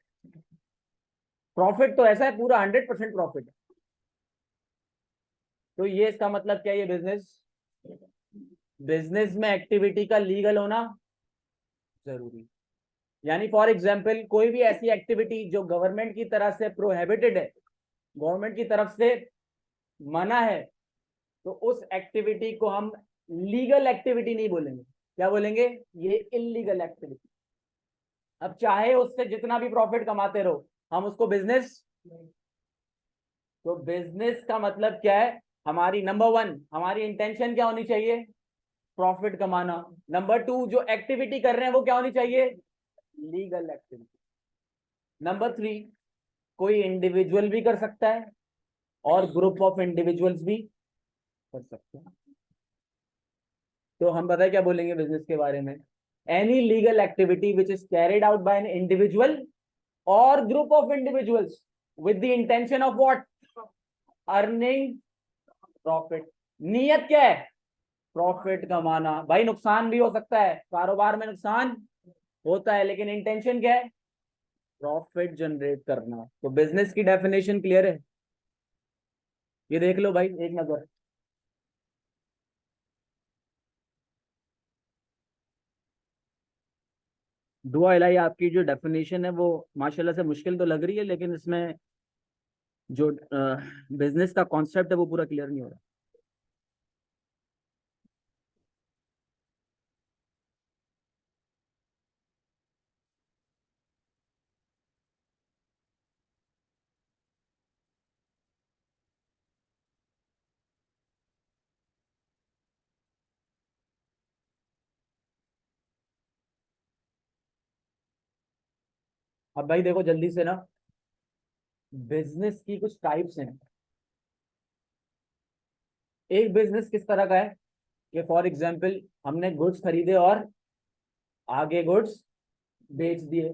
प्रॉफिट तो ऐसा है, पूरा 100% प्रॉफिट है। तो ये इसका मतलब क्या है, ये बिजनेस, बिजनेस में एक्टिविटी का लीगल होना जरूरी। यानी फॉर एग्जाम्पल कोई भी ऐसी एक्टिविटी जो गवर्नमेंट की तरफ से प्रोहिबिटेड है, गवर्नमेंट की तरफ से मना है, तो उस एक्टिविटी को हम लीगल एक्टिविटी नहीं बोलेंगे, क्या बोलेंगे, ये इलीगल एक्टिविटी। अब चाहे उससे जितना भी प्रॉफिट कमाते रहो, हम उसको बिजनेस। तो बिजनेस का मतलब क्या है, हमारी नंबर 1 हमारी इंटेंशन क्या होनी चाहिए, प्रॉफिट कमाना। नंबर 2 जो एक्टिविटी कर रहे हैं वो क्या होनी चाहिए, लीगल एक्टिविटी। नंबर 3 कोई इंडिविजुअल भी कर सकता है और ग्रुप ऑफ इंडिविजुअल्स भी कर सकते हैं। तो हम पता है क्या बोलेंगे बिजनेस के बारे में, any legal activity which is carried out by an individual और group of individuals with the intention of what, earning profit. नियत क्या है, प्रॉफिट कमाना। भाई नुकसान भी हो सकता है, कारोबार में नुकसान होता है, लेकिन इंटेंशन क्या है, प्रॉफिट जनरेट करना। तो बिजनेस की डेफिनेशन क्लियर है, ये देख लो भाई एक नजर। दुआ इलाही आपकी जो डेफिनेशन है वो माशाल्लाह से मुश्किल तो लग रही है, लेकिन इसमें जो बिजनेस का कॉन्सेप्ट है वो पूरा क्लियर नहीं हो रहा। अब भाई देखो जल्दी से ना, बिजनेस की कुछ टाइप्स हैं। एक बिजनेस किस तरह का है कि फॉर एग्जाम्पल हमने गुड्स खरीदे और आगे गुड्स बेच दिए,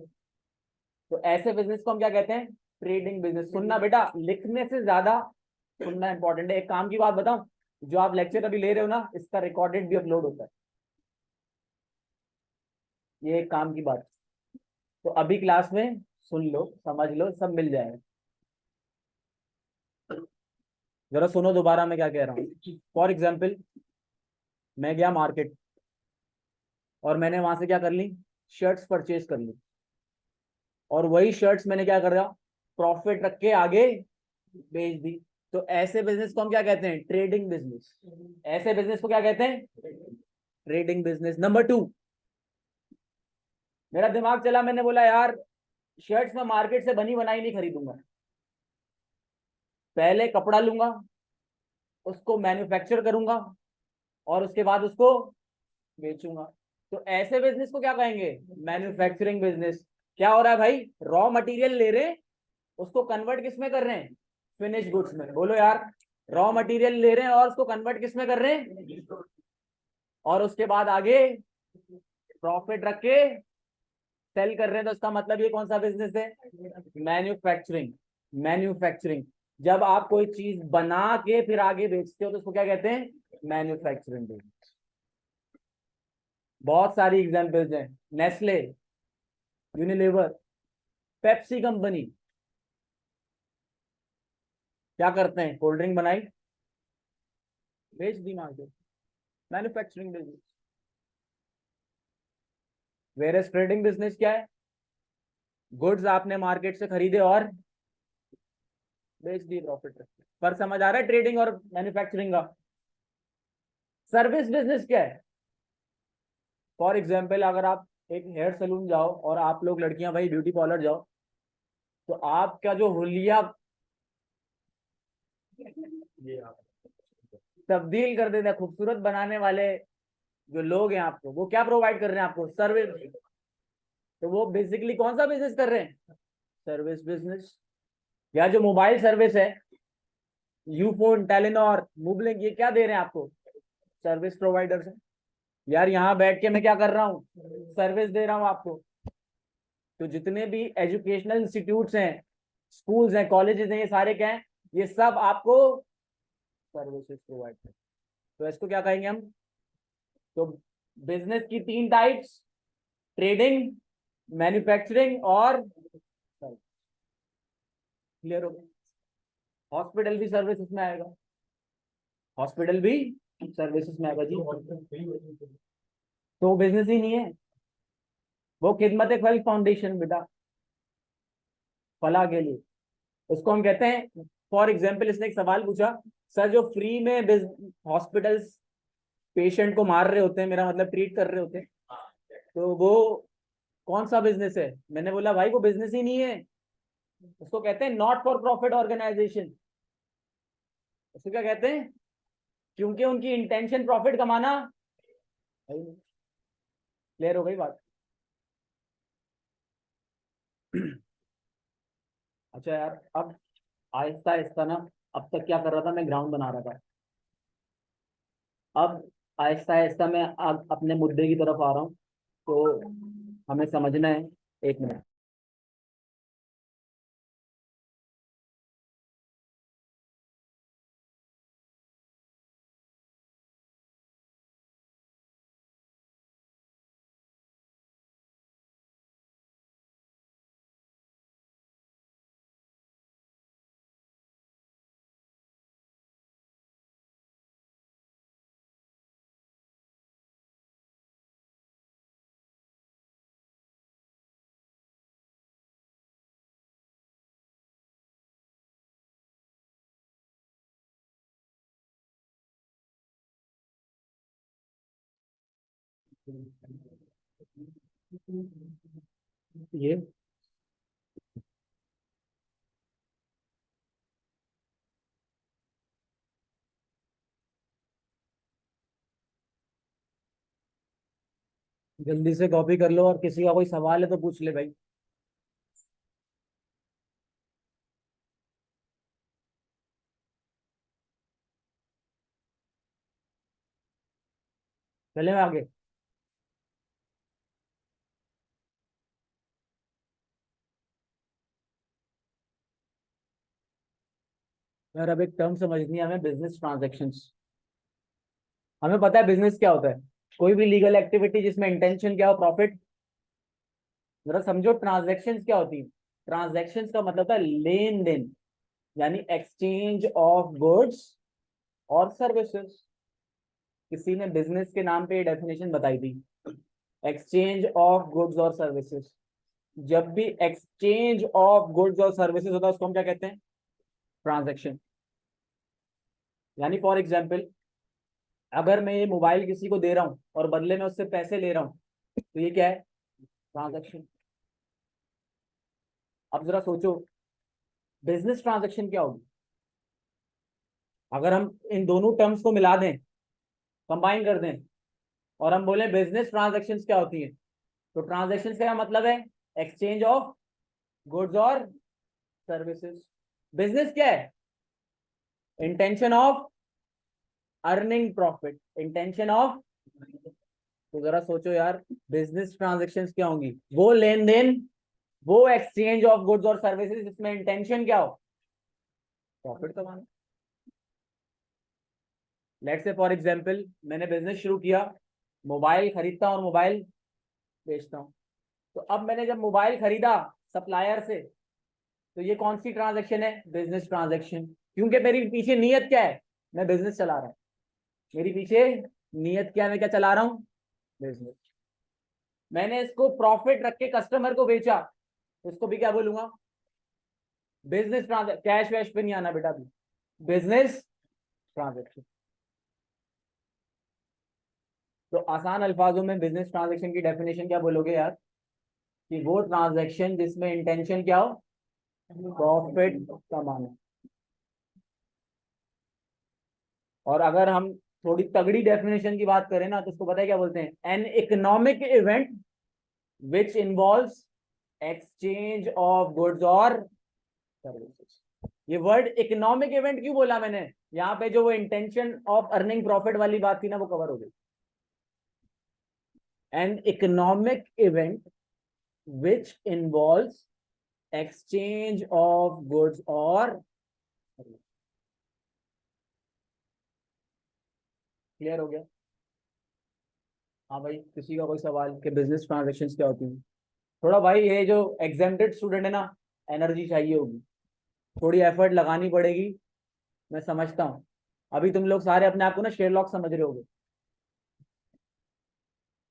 तो ऐसे बिजनेस को हम क्या कहते हैं, ट्रेडिंग बिजनेस। सुनना बेटा, लिखने से ज्यादा सुनना इंपॉर्टेंट है। एक काम की बात बताऊं, जो आप लेक्चर अभी ले रहे हो ना, इसका रिकॉर्डेड भी अपलोड होता है, ये एक काम की बात। तो अभी क्लास में सुन लो, समझ लो, सब मिल जाएगा। जरा सुनो दोबारा मैं क्या कह रहा हूँ। फॉर एग्जाम्पल मैं गया मार्केट और मैंने वहां से क्या कर ली, शर्ट्स परचेज कर ली, और वही शर्ट्स मैंने क्या कर दिया, प्रॉफिट रख के आगे बेच दी। तो ऐसे बिजनेस को हम क्या कहते हैं, ट्रेडिंग बिजनेस। ऐसे बिजनेस को क्या कहते हैं, ट्रेडिंग बिजनेस। नंबर 2, मेरा दिमाग चला, मैंने बोला यार शर्ट्स में मार्केट से बनी बनाई नहीं खरीदूंगा, पहले कपड़ा लूंगा, उसको मैन्युफैक्चर करूंगा और उसके बाद उसको बेचूंगा। तो ऐसे बिजनेस को क्या कहेंगे, मैन्युफैक्चरिंग बिजनेस। क्या हो रहा है भाई, रॉ मटेरियल ले रहे हैं, उसको कन्वर्ट किस में कर रहे हैं, फिनिश गुड्स में। बोलो यार, रॉ मटेरियल ले रहे हैं और उसको कन्वर्ट किस में कर रहे हैं, और उसके बाद आगे प्रॉफिट रख के सेल कर रहे हैं। तो इसका मतलब ये कौन सा बिजनेस है, मैन्युफैक्चरिंग। मैन्युफैक्चरिंग, जब आप कोई चीज बना के फिर आगे बेचते हो तो उसको क्या कहते हैं, मैन्युफैक्चरिंग बिजनेस। बहुत सारी एग्जांपल्स हैं, नेस्ले, यूनिलीवर, पेप्सी कंपनी क्या करते हैं, कोल्ड ड्रिंक बनाई बेच दी market, manufacturing business. Whereas trading business क्या है, गुड्स आपने मार्केट से खरीदे और बेच दिए प्रॉफिट रखते। पर समझ आ रहा है ट्रेडिंग और मैन्युफैक्चरिंग का। सर्विस बिजनेस क्या है, फॉर एग्जाम्पल अगर आप एक हेयर सलून जाओ और आप लोग लड़कियां भाई ब्यूटी पार्लर जाओ, तो आपका जो हुलिया तब्दील कर देते हैं, खूबसूरत बनाने वाले जो लोग हैं आपको, वो क्या प्रोवाइड कर रहे हैं आपको, सर्विस। तो वो बेसिकली कौन सा बिजनेस कर रहे हैं, सर्विस बिजनेस। या जो मोबाइल सर्विस है, यूफोन, टेलीनॉर, मूवलिंक, ये क्या दे रहे हैं आपको, सर्विस प्रोवाइडर्स है। यार यहाँ बैठ के मैं क्या कर रहा हूँ, सर्विस दे रहा हूँ आपको। तो जितने भी एजुकेशनल इंस्टीट्यूट्स हैं, स्कूल्स हैं, कॉलेजेस हैं, ये सारे क्या हैं, ये सब आपको सर्विसेज प्रोवाइड करते हैं। तो इसको क्या कहेंगे हम, तो बिजनेस की 3 टाइप्स, ट्रेडिंग, मैन्युफैक्चरिंग और सर्विस। क्लियर हो गया। हॉस्पिटल भी सर्विसेज में आएगा, हॉस्पिटल भी सर्विसेज में आएगा जी। तो बिजनेस ही नहीं है, वो खिदमत फल फाउंडेशन बेटा, फला के लिए उसको हम कहते हैं। फॉर एग्जाम्पल इसने एक सवाल पूछा, सर जो फ्री में हॉस्पिटल्स पेशेंट को मार रहे होते हैं, मेरा मतलब ट्रीट कर रहे होते हैं, तो वो कौन सा बिजनेस है? मैंने बोला भाई वो बिजनेस ही नहीं है, उसको कहते हैं नॉट फॉर प्रॉफिट ऑर्गेनाइजेशन। उसको क्या कहते हैं? क्योंकि उनकी इंटेंशन प्रॉफिट कमाना। क्लियर हो गई बात? अच्छा यार, अब आहिस्ता आहिस्ता ना, अब तक क्या कर रहा था मैं, ग्राउंड बना रहा था। अब आहिस्ता आहिस्ता मैं अपने मुद्दे की तरफ आ रहा हूँ, तो हमें समझना है। एक मिनट। ये जल्दी से कॉपी कर लो, और किसी का कोई सवाल है तो पूछ ले भाई। चले मैं आगे। यार अब एक टर्म समझनी है हमें, बिजनेस ट्रांजैक्शंस। हमें पता है बिजनेस क्या होता है, कोई भी लीगल एक्टिविटी जिसमें इंटेंशन क्या हो, प्रॉफिट। जरा समझो ट्रांजैक्शंस क्या होती है। ट्रांजैक्शंस का मतलब है लेन देन, यानी एक्सचेंज ऑफ गुड्स और सर्विसेज। किसी ने बिजनेस के नाम पे डेफिनेशन बताई थी, एक्सचेंज ऑफ गुड्स और सर्विसेज। जब भी एक्सचेंज ऑफ गुड्स और सर्विसेज होता है उसको हम क्या कहते हैं? ट्रांजैक्शन। यानी फॉर एग्जांपल, अगर मैं ये मोबाइल किसी को दे रहा हूं और बदले में उससे पैसे ले रहा हूं, तो ये क्या है? ट्रांजैक्शन। अब जरा सोचो, बिजनेस ट्रांजैक्शन क्या होगी? अगर हम इन दोनों टर्म्स को मिला दें, कंबाइन कर दें, और हम बोले बिजनेस ट्रांजैक्शंस क्या होती है, तो ट्रांजैक्शंस का मतलब है एक्सचेंज ऑफ गुड्स और सर्विसेज। बिजनेस क्या है? Intention of earning profit, intention of. तो जरा सोचो यार, बिजनेस ट्रांजैक्शंस क्या होंगी? वो लेन देन, वो एक्सचेंज ऑफ गुड्स और सर्विसेज जिसमें इंटेंशन क्या हो? प्रॉफिट कमाना। लेट्स से फॉर एग्जांपल मैंने बिजनेस शुरू किया, मोबाइल खरीदता हूँ और मोबाइल बेचता हूँ। तो अब मैंने जब मोबाइल खरीदा सप्लायर से, तो ये कौन सी ट्रांजैक्शन है? Business transaction. क्योंकि मेरी पीछे नियत क्या है? मैं बिजनेस चला रहा हूँ। मेरी पीछे नियत क्या है? मैं क्या चला रहा हूँ? बिजनेस। मैंने इसको प्रॉफिट रख के कस्टमर को बेचा, इसको भी क्या बोलूंगा? Business transaction. कैश वैश पे नहीं आना बेटा भी, बिजनेस ट्रांजैक्शन। तो आसान अल्फाजों में बिजनेस ट्रांजैक्शन की डेफिनेशन क्या बोलोगे यार? कि वो ट्रांजैक्शन जिसमें इंटेंशन क्या हो? प्रॉफिट कमाना। और अगर हम थोड़ी तगड़ी डेफिनेशन की बात करें ना, तो उसको पता है क्या बोलते हैं? An economic event which involves exchange of goods और सर्विसेज। ये वर्ड इकोनॉमिक इवेंट क्यों बोला मैंने? यहाँ पे जो वो इंटेंशन ऑफ अर्निंग प्रॉफिट वाली बात थी ना, वो कवर हो गई। An economic event which involves exchange of goods और क्लियर हो गया? हाँ भाई, किसी का कोई सवाल कि बिजनेस ट्रांजेक्शन्स क्या होती हैं? थोड़ा भाई ये जो एग्जेम्प्टेड स्टूडेंट है ना, एनर्जी चाहिए होगी, थोड़ी एफर्ट लगानी पड़ेगी, मैं समझता हूँ। अभी तुम लोग सारे अपने आप को ना शेरलॉक समझ रहे होगे,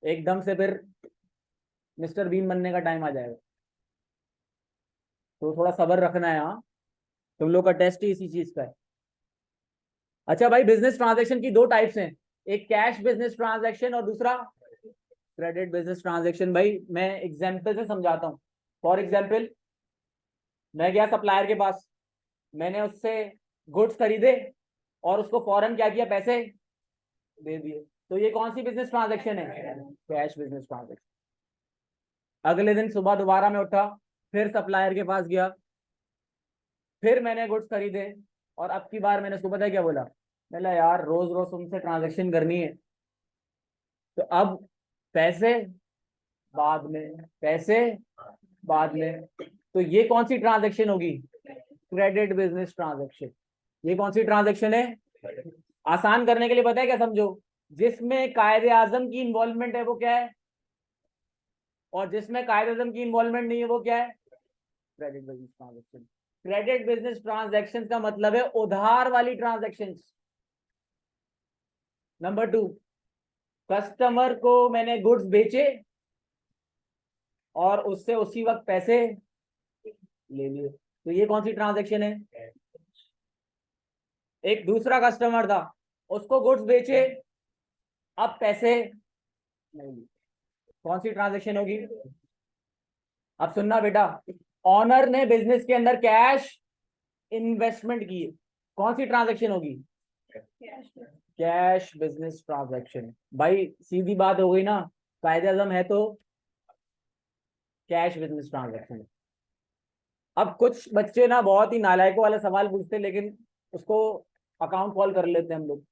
एकदम से फिर मिस्टर बीन बनने का टाइम आ जाएगा, तो थोड़ा सब्र रखना है। हाँ, तुम लोग का टेस्ट ही इसी चीज का है। अच्छा भाई, बिजनेस ट्रांजैक्शन की दो टाइप्स हैं, एक कैश बिजनेस ट्रांजैक्शन और दूसरा क्रेडिट बिजनेस ट्रांजैक्शन। भाई मैं एग्जांपल से समझाता हूँ। फॉर एग्जांपल, मैं गया सप्लायर के पास, मैंने उससे गुड्स खरीदे और उसको फौरन क्या किया, पैसे दे दिए, तो ये कौन सी बिजनेस ट्रांजैक्शन है? Cash business transaction. अगले दिन सुबह दोबारा मैं उठा, फिर सप्लायर के पास गया, फिर मैंने गुड्स खरीदे, और अब की बार मैंने उसको पता है क्या बोला, बोला यार रोज रोज तुमसे ट्रांजैक्शन करनी है, तो अब पैसे बाद में, पैसे बाद में। तो ये कौन सी ट्रांजैक्शन होगी? Credit business transaction. ये कौन सी ट्रांजैक्शन है? आसान करने के लिए पता है क्या समझो, जिसमें कायदे आजम की इन्वॉल्वमेंट है वो क्या है, और जिसमें कायदे आजम की इन्वॉल्वमेंट नहीं है वो क्या है? Credit business transaction. Credit business transaction का मतलब है उधार वाली ट्रांजैक्शन। नंबर टू, कस्टमर को मैंने गुड्स बेचे और उससे उसी वक्त पैसे ले लिए, तो ये कौन सी ट्रांजैक्शन है? एक दूसरा कस्टमर था, उसको गुड्स बेचे, अब पैसे नहीं लिए, कौन सी ट्रांजैक्शन होगी? अब सुनना बेटा, ऑनर ने बिजनेस के अंदर कैश इन्वेस्टमेंट की, कौन सी ट्रांजैक्शन होगी? Cash business transaction. भाई सीधी बात हो गई ना, कायदे आजम है तो कैश बिजनेस ट्रांजैक्शन। अब कुछ बच्चे ना बहुत ही नालायकों वाला सवाल पूछते हैं, लेकिन उसको अकाउंट कॉल कर लेते हैं हम लोग।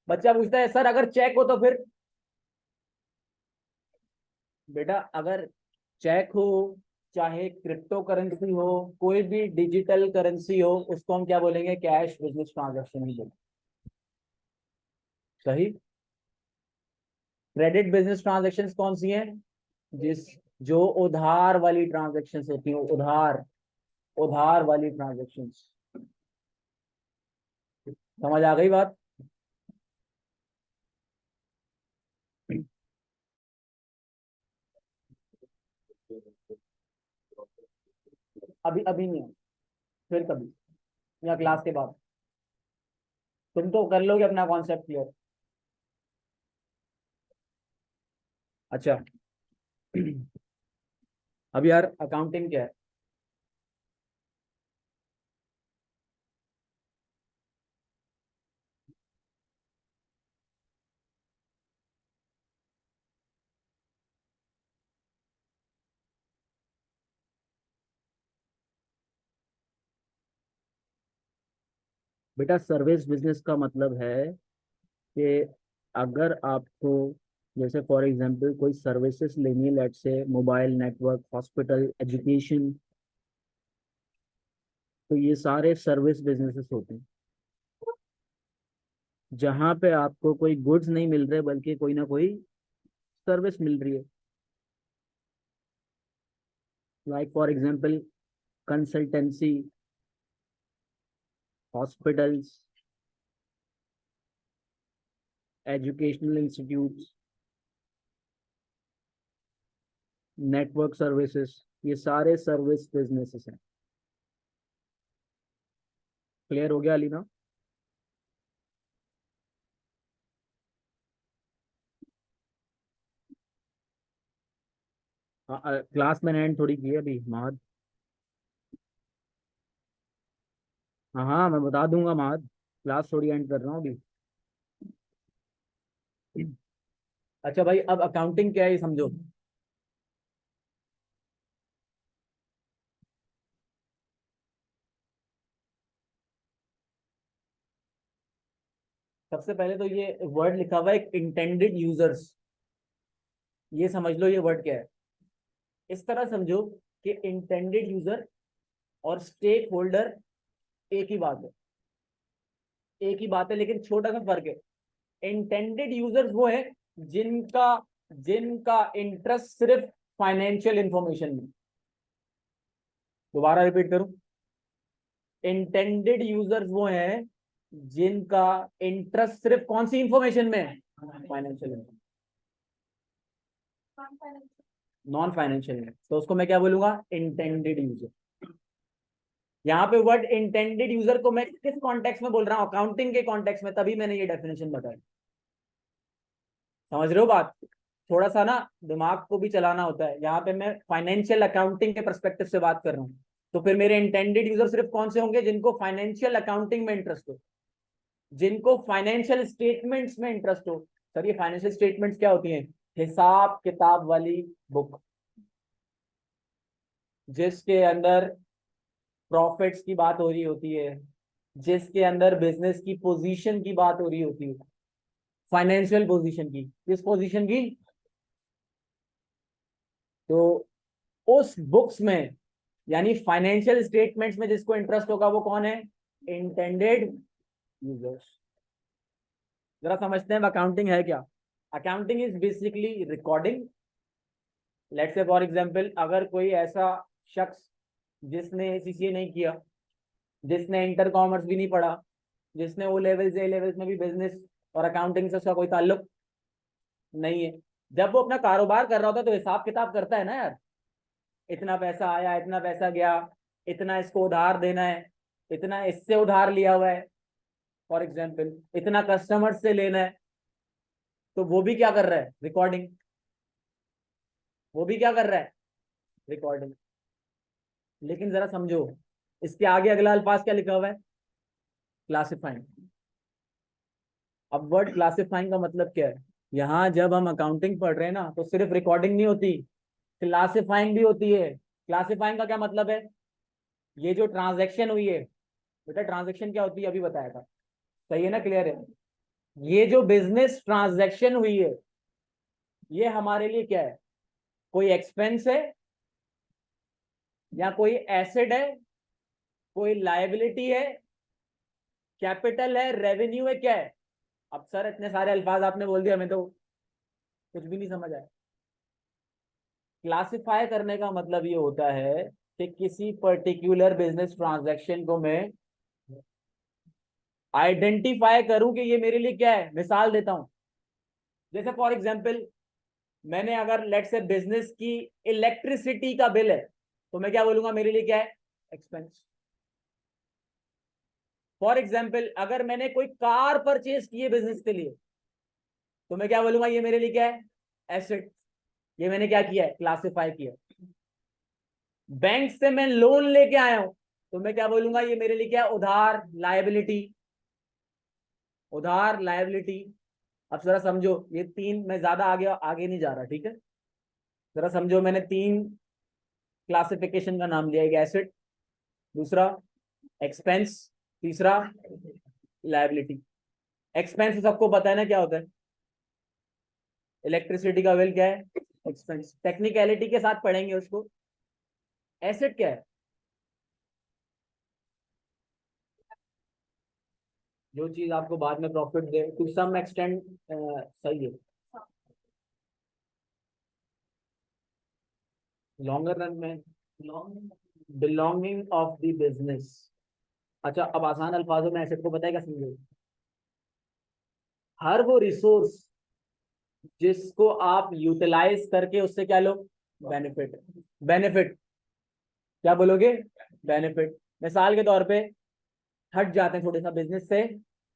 बच्चा पूछता है सर अगर चेक हो तो फिर? बेटा अगर चेक हो, चाहे क्रिप्टो करेंसी हो, कोई भी डिजिटल करेंसी हो, उसको हम क्या बोलेंगे? कैश बिजनेस ट्रांजैक्शन ही बोलेंगे। सही। क्रेडिट बिजनेस ट्रांजैक्शन कौन सी हैं? जिस जो उधार वाली ट्रांजैक्शन होती हैं, उधार, उधार वाली ट्रांजैक्शन। समझ आ गई बात? अभी अभी नहीं है, फिर कभी, या क्लास के बाद। तुम तो कर लोगे अपना कॉन्सेप्ट क्लियर। अच्छा अब यार अकाउंटिंग क्या है? बेटा सर्विस बिजनेस का मतलब है कि अगर आपको, जैसे फॉर एग्जांपल कोई सर्विसेज लेनी है, लेट से मोबाइल नेटवर्क, हॉस्पिटल, एजुकेशन, तो ये सारे सर्विस बिजनेसेस होते हैं, जहाँ पे आपको कोई गुड्स नहीं मिल रहे बल्कि कोई ना कोई सर्विस मिल रही है। Like for example consultancy, hospitals, educational institutes, network services, ये सारे सर्विस बिजनेसेस हैं। क्लियर हो गया अलीना? क्लास मैंने एंड थोड़ी की है अभी महद। हाँ हाँ मैं बता दूंगा महद, क्लास थोड़ी एंड कर रहा हूँ अभी। अच्छा भाई, अब अकाउंटिंग क्या है ये समझो। सबसे पहले तो ये वर्ड लिखा हुआ है इंटेंडेड यूजर्स, ये समझ लो ये वर्ड क्या है। इस तरह समझो कि इंटेंडेड यूजर और स्टेक होल्डर एक ही बात है, एक ही बात है, लेकिन छोटा सा फर्क है। इंटेंडेड यूजर्स वो है जिनका जिनका इंटरेस्ट सिर्फ फाइनेंशियल इंफॉर्मेशन में। दोबारा रिपीट करूं, इंटेंडेड यूजर्स वो हैं जिनका इंटरेस्ट सिर्फ कौन सी इंफॉर्मेशन में है, फाइनेंशियल, नॉन फाइनेंशियल में। तो उसको मैं क्या बोलूंगा, इंटेंडेड यूजर। यहाँ पे वर्ड इंटेंडेड यूजर को मैं किस कॉन्टेक्स्ट में बोल रहा हूँ, अकाउंटिंग के कॉन्टेक्स्ट में, तभी मैंने ये डेफिनेशन बताई। समझ रहे हो बात? थोड़ा सा ना दिमाग को भी चलाना होता है। यहाँ पे मैं फाइनेंशियल अकाउंटिंग के पर्सपेक्टिव से बात कर रहा हूँ, तो फिर मेरे इंटेंडेड यूजर सिर्फ कौन से होंगे, जिनको फाइनेंशियल अकाउंटिंग में इंटरेस्ट हो, जिनको फाइनेंशियल स्टेटमेंट्स में इंटरेस्ट हो। सर ये फाइनेंशियल स्टेटमेंट्स क्या होती हैं, हिसाब किताब वाली बुक, जिसके अंदर प्रॉफिट्स की बात हो रही होती है, जिसके अंदर बिजनेस की पोजीशन की बात हो रही होती है, फाइनेंशियल पोजीशन की, किस पोजीशन की। तो उस बुक्स में यानी फाइनेंशियल स्टेटमेंट्स में जिसको इंटरेस्ट होगा वो कौन है, इंटेंडेड यूजर्स। जरा समझते हैं अकाउंटिंग है क्या। Accounting is basically recording. Let's say for example, अगर कोई ऐसा शख्स जिसने सीसीए नहीं किया, जिसने इंटर कॉमर्स भी नहीं पढ़ा, जिसने ओ लेवल्स ए लेवल्स में भी बिजनेस और अकाउंटिंग से उसका कोई ताल्लुक नहीं है, जब वो अपना कारोबार कर रहा होता है तो हिसाब किताब करता है ना यार, इतना पैसा आया, इतना पैसा गया, इतना इसको उधार देना है, इतना इससे उधार लिया हुआ है, फॉर एग्जाम्पल इतना कस्टमर से लेना है। तो वो भी क्या कर रहा है, रिकॉर्डिंग। वो भी क्या कर रहा है, रिकॉर्डिंग। लेकिन जरा समझो, इसके आगे अगला अल्फाज क्या लिखा हुआ है, क्लासिफाइंग। अब वर्ड क्लासिफाइंग का मतलब क्या है, यहाँ जब हम अकाउंटिंग पढ़ रहे हैं ना, तो सिर्फ रिकॉर्डिंग नहीं होती, क्लासिफाइंग भी होती है। क्लासिफाइंग का क्या मतलब है, ये जो ट्रांजैक्शन हुई है, बेटा ट्रांजैक्शन क्या होती है अभी बताया था, सही है ना, क्लियर है। ये जो बिजनेस ट्रांजैक्शन हुई है, ये हमारे लिए क्या है, कोई एक्सपेंस है या कोई एसेट है, कोई लायबिलिटी है, कैपिटल है, रेवेन्यू है, क्या है। अब सर इतने सारे अल्फाज आपने बोल दिया, हमें तो कुछ भी नहीं समझ आया। क्लासिफाई करने का मतलब ये होता है कि किसी पर्टिकुलर बिजनेस ट्रांजैक्शन को मैं आइडेंटिफाई करूं कि ये मेरे लिए क्या है। मिसाल देता हूं, जैसे फॉर एग्जांपल मैंने अगर लेट से बिजनेस की इलेक्ट्रिसिटी का बिल है, तो मैं क्या बोलूंगा, मेरे लिए क्या है, एक्सपेंस। फॉर एग्जाम्पल अगर मैंने कोई कार परचेज की है बिजनेस के लिए, तो मैं क्या बोलूंगा, ये मेरे लिए क्या है, एसेट। ये मैंने क्या किया है, क्लासिफाई किया। बैंक से मैं लोन लेके आया हूं, तो मैं क्या बोलूंगा, ये मेरे लिए क्या है, उधार, लायबिलिटी। उधार, लायबिलिटी। अब जरा समझो, ये तीन, मैं ज्यादा आगे आगे नहीं जा रहा, ठीक है। जरा समझो, मैंने तीन क्लासिफिकेशन का नाम लिया, एक एसेट, दूसरा एक्सपेंस, तीसरा लायबिलिटी। एक्सपेंस सबको पता है ना क्या होता है, इलेक्ट्रिसिटी का बिल क्या है, एक्सपेंस। टेक्निकलिटी के साथ पढ़ेंगे उसको। एसेट क्या है, जो चीज आपको बाद में प्रॉफिट दे टू सम एक्सटेंट, सही है, लॉन्गर रन में बिलोंगिंग ऑफ द बिजनेस। अच्छा अब आसान अल्फाजों में एसेट को पता है क्या समझो, हर वो रिसोर्स जिसको आप यूटिलाइज करके उससे क्या लो, बेनिफिट। बेनिफिट क्या बोलोगे, बेनिफिट। मिसाल के तौर पे हट जाते हैं, थोड़े सा बिजनेस से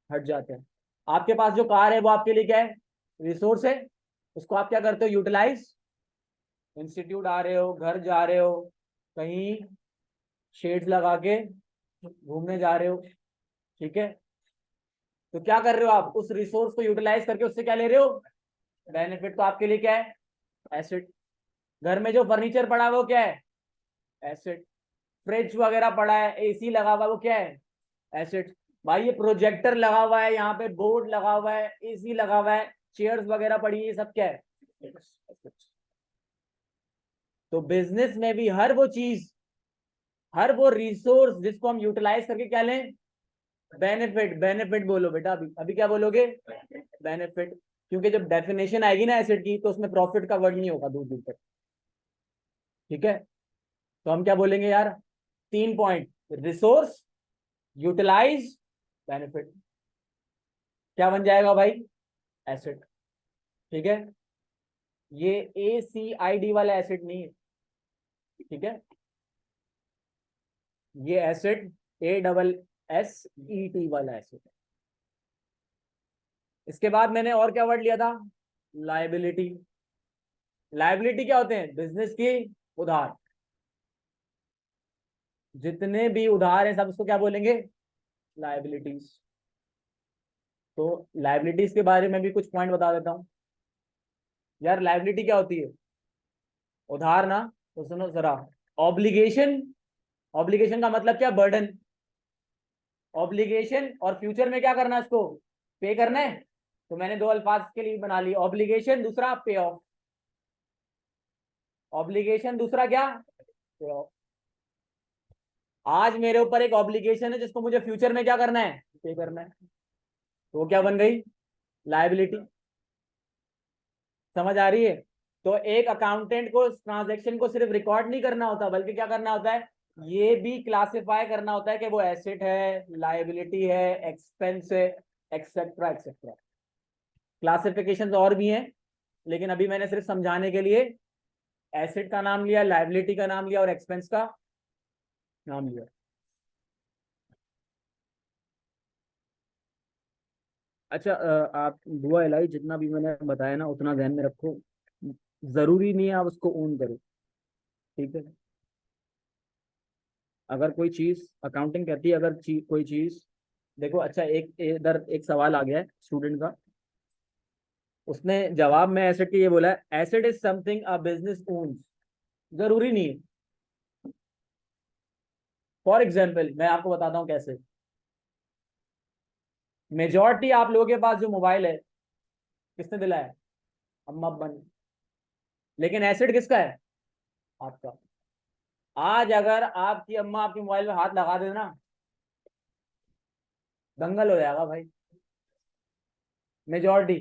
हट जाते हैं। आपके पास जो कार है वो आपके लिए क्या है, रिसोर्स है। उसको आप क्या करते हो, यूटिलाइज। इंस्टीट्यूट आ रहे हो, घर जा रहे हो, कहीं शेड्स लगा के घूमने जा रहे हो, ठीक है। तो क्या कर रहे हो आप, उस रिसोर्स को यूटिलाइज करके उससे क्या ले रहे हो, बेनिफिट। तो आपके लिए क्या है, एसेट। घर में जो फर्नीचर पड़ा है वो क्या है, एसेट। फ्रिज वगैरह पड़ा है, एसी लगा हुआ है, वो क्या है, एसेट। भाई ये प्रोजेक्टर लगा हुआ है, यहाँ पे बोर्ड लगा हुआ है, एसी लगा हुआ है, चेयर्स वगैरह पड़ी है, ये सब क्या है, तो बिजनेस में भी हर वो चीज, हर वो रिसोर्स जिसको हम यूटिलाइज करके क्या लें, बेनिफिट। बेनिफिट बोलो बेटा, अभी अभी क्या बोलोगे, बेनिफिट। क्योंकि जब डेफिनेशन आएगी ना एसेट की, तो उसमें प्रॉफिट का वर्ड नहीं होगा दूर दूर तक। ठीक है, तो हम क्या बोलेंगे यार, 3 पॉइंट, रिसोर्स, यूटिलाइज, बेनिफिट। क्या बन जाएगा भाई, एसेट। ठीक है, ये ACID वाला एसेट नहीं है। ठीक है, ये एसेट ASSET वाला एसेट है। इसके बाद मैंने और क्या वर्ड लिया था, लायबिलिटी। लायबिलिटी क्या होते हैं, बिजनेस की उधार। जितने भी उधार हैं सब उसको क्या बोलेंगे, लायबिलिटीज। तो लायबिलिटीज के बारे में भी कुछ पॉइंट बता देता हूं यार। लायबिलिटी क्या होती है, उधार ना, तो सुनो जरा। ऑब्लिगेशन, ऑब्लिगेशन का मतलब क्या, बर्डन। ऑब्लिगेशन, और फ्यूचर में क्या करना है, इसको पे करना है। तो मैंने दो अल्फाज के लिए बना ली, ऑब्लिगेशन, दूसरा पे ऑफ। ऑब्लिगेशन, दूसरा क्या, पे ऑफ। आज मेरे ऊपर एक ऑब्लिगेशन है जिसको मुझे फ्यूचर में क्या करना है, पे करना है। तो वो क्या बन गई, लायबिलिटी। समझ आ रही है। तो एक अकाउंटेंट को ट्रांजैक्शन को सिर्फ रिकॉर्ड नहीं करना होता, बल्कि क्या करना होता है, ये भी क्लासिफाई करना होता है कि वो एसेट है, लायबिलिटी है, एक्सपेंस है, एक्सेट्रा एक्सेट्रा। क्लासिफिकेशन और भी हैं, लेकिन अभी मैंने सिर्फ समझाने के लिए एसेट का नाम लिया, लायबिलिटी का नाम लिया और एक्सपेंस का नाम लिया। अच्छा, आप दुआ इलाही जितना भी मैंने बताया ना उतना ध्यान में रखो। जरूरी नहीं है आप उसको ओन करो। ठीक है, अगर कोई चीज अकाउंटिंग कहती है, अगर कोई चीज, देखो अच्छा, एक इधर एक सवाल आ गया है स्टूडेंट का। उसने जवाब में एसेट के ये बोला है, asset is something a business owns. जरूरी नहीं है। फॉर एग्जाम्पल मैं आपको बताता हूँ कैसे। मेजॉरिटी आप लोगों के पास जो मोबाइल है, किसने दिलाया, अम्मा अब्बा ने। लेकिन एसेट किसका है, आपका। आज अगर आपकी अम्मा आपके मोबाइल में हाथ लगा देना, दंगल हो जाएगा भाई, मेजॉरिटी।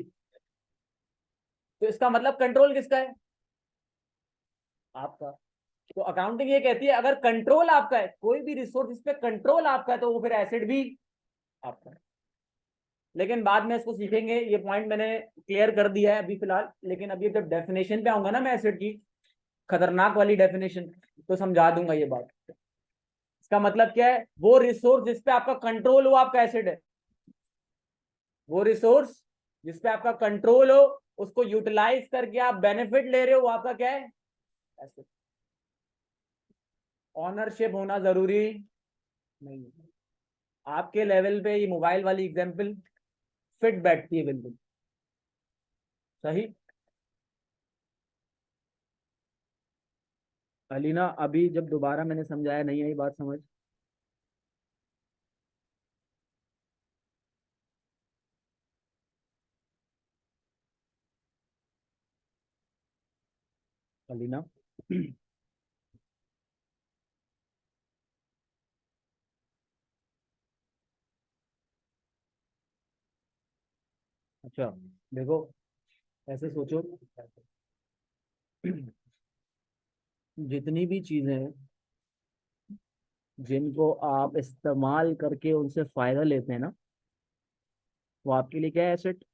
तो इसका मतलब कंट्रोल किसका है, आपका। तो अकाउंटिंग ये कहती है अगर कंट्रोल आपका है, कोई भी रिसोर्स इस पे कंट्रोल आपका है, तो वो फिर एसेट भी आपका है। लेकिन बाद में इसको सीखेंगे, ये पॉइंट मैंने क्लियर कर दिया है अभी फिलहाल। लेकिन अभी जब डेफिनेशन पे आऊंगा ना मैं एसेट की, खतरनाक वाली डेफिनेशन, तो समझा दूंगा ये बात। इसका मतलब क्या है, वो रिसोर्स जिस पे आपका कंट्रोल हो, आपका एसेट है। वो रिसोर्स जिस पे आपका कंट्रोल हो, उसको यूटिलाइज करके आप बेनिफिट ले रहे हो, वो आपका क्या है, एसेट। ऑनरशिप होना जरूरी नहीं है। आपके लेवल पे ये मोबाइल वाली एग्जांपल फिट बैठती है बिल्कुल सही। अलीना, अभी जब दोबारा मैंने समझाया नहीं आई बात समझ। अलीना अच्छा, देखो ऐसे सोचो, जितनी भी चीजें हैं जिनको आप इस्तेमाल करके उनसे फायदा लेते हैं ना, वो आपके लिए क्या है, एसेट।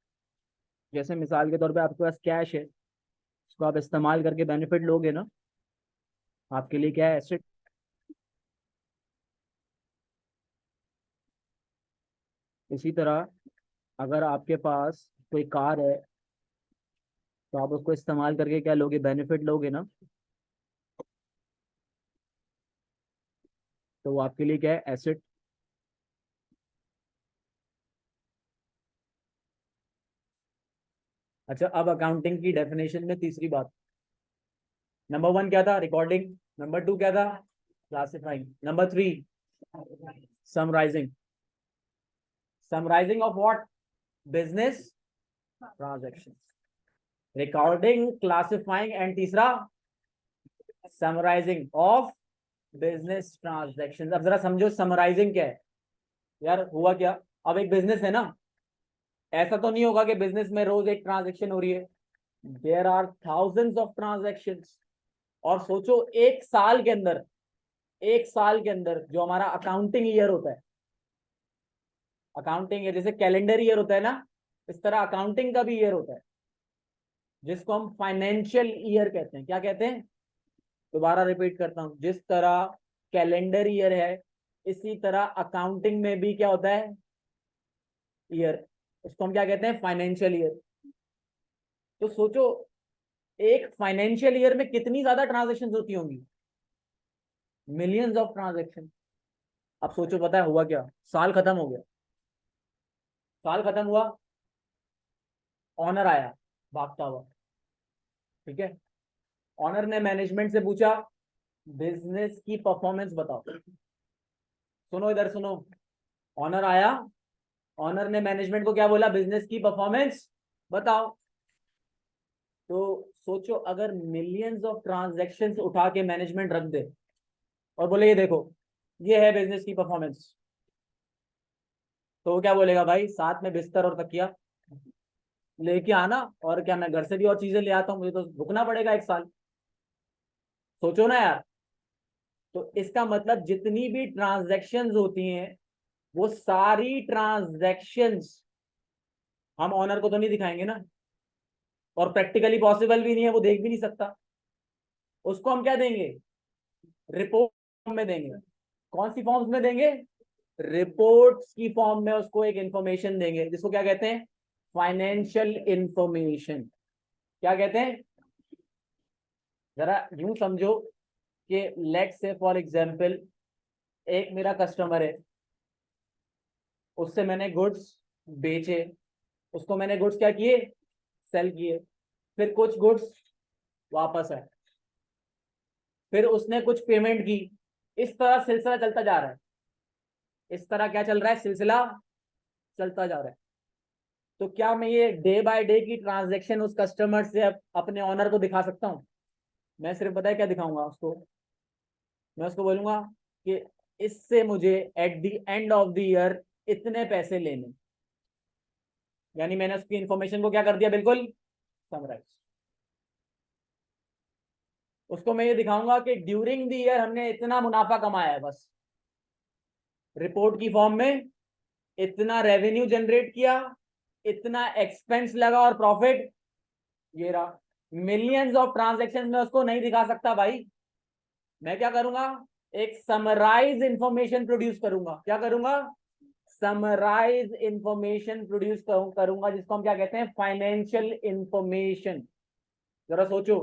जैसे मिसाल के तौर पे आपके पास कैश है, उसको आप इस्तेमाल करके बेनिफिट लोगे ना, आपके लिए क्या है, एसेट। इसी तरह अगर आपके पास कोई कार है, तो आप उसको इस्तेमाल करके क्या लोगे, बेनिफिट लोगे ना, तो वो आपके लिए क्या है, एसेट। अच्छा, अब अकाउंटिंग की डेफिनेशन में तीसरी बात, नंबर 1 क्या था, रिकॉर्डिंग। नंबर 2 क्या था, classifying. Number 3 summarising. Summarising of what, business transaction. Recording, classifying and तीसरा समराइजिंग ऑफ बिजनेस ट्रांजैक्शन। अब जरा समझो समराइजिंग क्या है यार। हुआ क्या, अब एक बिजनेस है ना, ऐसा तो नहीं होगा कि बिजनेस में रोज एक ट्रांजैक्शन हो रही है। There are thousands of transactions. और सोचो एक साल के अंदर जो हमारा अकाउंटिंग ईयर होता है, अकाउंटिंग ईयर जैसे कैलेंडर ईयर होता है ना, इस तरह अकाउंटिंग का भी ईयर होता है, जिसको हम फाइनेंशियल ईयर कहते हैं। क्या कहते हैं, दोबारा रिपीट करता हूं, जिस तरह कैलेंडर ईयर है इसी तरह अकाउंटिंग में भी क्या होता है, ईयर। उसको हम क्या कहते हैं, फाइनेंशियल ईयर। तो सोचो एक फाइनेंशियल ईयर में कितनी ज्यादा ट्रांजेक्शन होती होंगी, मिलियंस ऑफ ट्रांजेक्शन। अब सोचो पता है हुआ क्या, साल खत्म हो गया, साल खत्म हुआ, ऑनर आया भागता हुआ, ठीक है। ऑनर ने मैनेजमेंट से पूछा बिजनेस की परफॉर्मेंस बताओ। सुनो इधर सुनो, ऑनर आया, ऑनर ने मैनेजमेंट को क्या बोला, बिजनेस की परफॉर्मेंस बताओ। तो सोचो अगर मिलियंस ऑफ ट्रांजैक्शंस उठा के मैनेजमेंट रख दे और बोले ये देखो ये है बिजनेस की परफॉर्मेंस, तो वो क्या बोलेगा, भाई साथ में बिस्तर और तकिया लेके आना, और क्या मैं घर से भी और चीजें ले आता हूँ, मुझे तो रुकना पड़ेगा एक साल। सोचो ना यार। तो इसका मतलब जितनी भी ट्रांजैक्शंस होती हैं वो सारी ट्रांजैक्शंस हम ऑनर को तो नहीं दिखाएंगे ना, और प्रैक्टिकली पॉसिबल भी नहीं है, वो देख भी नहीं सकता। उसको हम क्या देंगे, रिपोर्ट में देंगे। कौन सी फॉर्म्स में देंगे, रिपोर्ट्स की फॉर्म में उसको एक इंफॉर्मेशन देंगे, जिसको क्या कहते हैं, फाइनेंशियल इंफॉर्मेशन। क्या कहते हैं, जरा यूं समझो कि लेट्स से फॉर एग्जांपल एक मेरा कस्टमर है, उससे मैंने गुड्स बेचे, उसको मैंने गुड्स क्या किए, सेल किए, फिर कुछ गुड्स वापस आए, फिर उसने कुछ पेमेंट की। इस तरह सिलसिला चलता जा रहा है, इस तरह क्या चल रहा है, सिलसिला चलता जा रहा है। तो क्या मैं ये डे बाय डे की ट्रांजैक्शन उस कस्टमर से अपने ऑनर को दिखा सकता हूँ? मैं सिर्फ पता है क्या दिखाऊंगा उसको, मैं उसको बोलूंगा कि इससे मुझे at the end of the year इतने पैसे लेने। यानी मैंने उसकी इंफॉर्मेशन को क्या कर दिया, बिल्कुल समराइज। उसको मैं ये दिखाऊंगा कि ड्यूरिंग द ईयर हमने इतना मुनाफा कमाया है, बस रिपोर्ट की फॉर्म में इतना रेवेन्यू जनरेट किया, इतना एक्सपेंस लगा और प्रॉफिट ये रहा। मिलियंस ऑफ ट्रांजैक्शन में उसको नहीं दिखा सकता भाई। मैं क्या करूंगा, एक समराइज इंफॉर्मेशन प्रोड्यूस करूंगा। क्या करूंगा, समराइज इंफॉर्मेशन प्रोड्यूस करूंगा, जिसको हम क्या कहते हैं, फाइनेंशियल इंफॉर्मेशन। जरा सोचो,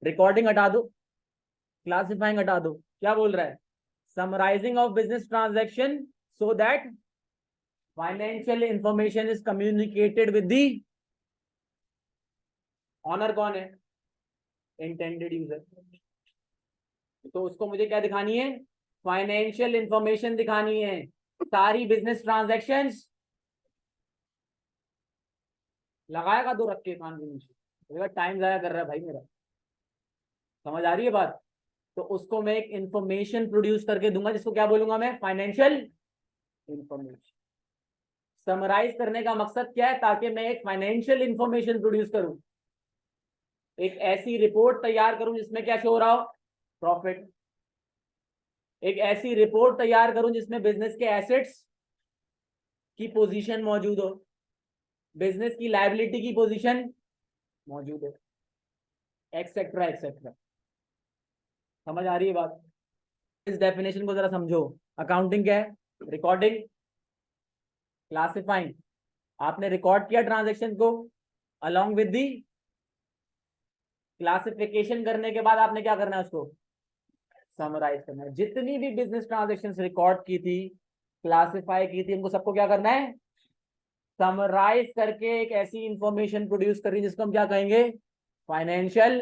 रिकॉर्डिंग हटा दो, क्लासिफाइंग हटा दो, क्या बोल रहा है, summarising of business transaction so that financial information is communicated with the owner. कौन है, इंटेंडेड यूजर। तो उसको मुझे क्या दिखानी है, फाइनेंशियल इंफॉर्मेशन दिखानी है, सारी बिजनेस ट्रांजैक्शंस। लगाएगा दो रख के कान के नीचे, टाइम जाया कर रहा है भाई मेरा, समझ आ रही है बात। तो उसको मैं एक इंफॉर्मेशन प्रोड्यूस करके दूंगा, जिसको क्या बोलूंगा मैं, फाइनेंशियल इंफॉर्मेशन। समराइज करने का मकसद क्या है, ताकि मैं एक फाइनेंशियल इंफॉर्मेशन प्रोड्यूस करूं, एक ऐसी रिपोर्ट तैयार करूं जिसमें क्या शो हो रहा हो, प्रॉफिट। एक ऐसी रिपोर्ट तैयार करूं जिसमें बिजनेस के एसेट्स की पोजीशन मौजूद हो, बिजनेस की लायबिलिटी की पोजीशन मौजूद हो, एक्सेट्रा एक्सेट्रा। समझ आ रही है बात। इस डेफिनेशन को जरा समझो। अकाउंटिंग क्या है, रिकॉर्डिंग, क्लासिफाइंग। आपने रिकॉर्ड किया ट्रांजैक्शन को, अलोंग विद दी क्लासिफिकेशन करने के बाद आपने क्या करना है, उसको समराइज करना है। जितनी भी बिजनेस ट्रांजैक्शंस रिकॉर्ड की थी, क्लासिफाई की थी, उनको सबको क्या करना है, समराइज करके एक ऐसी इंफॉर्मेशन प्रोड्यूस करनी जिसको हम क्या कहेंगे, फाइनेंशियल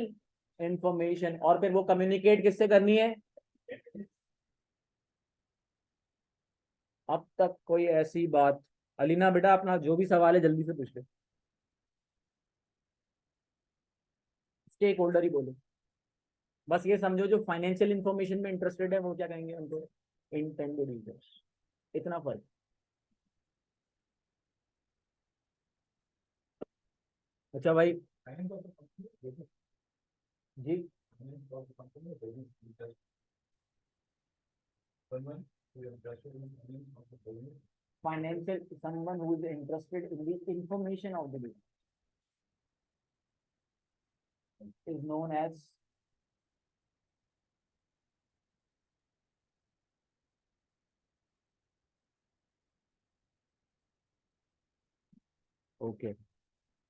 इंफॉर्मेशन। और फिर वो कम्युनिकेट किससे करनी है। अब तक कोई ऐसी बात, अलीना बेटा अपना जो भी सवाल है जल्दी से पूछ ले। स्टेक होल्डर ही बोलो, बस ये समझो जो फाइनेंशियल इंफॉर्मेशन में इंटरेस्टेड है वो क्या कहेंगे उनको, इंटेंडेड यूजर्स। इतना फर्क। अच्छा भाई जी, financial someone who is interested in the information of the business is known as okay.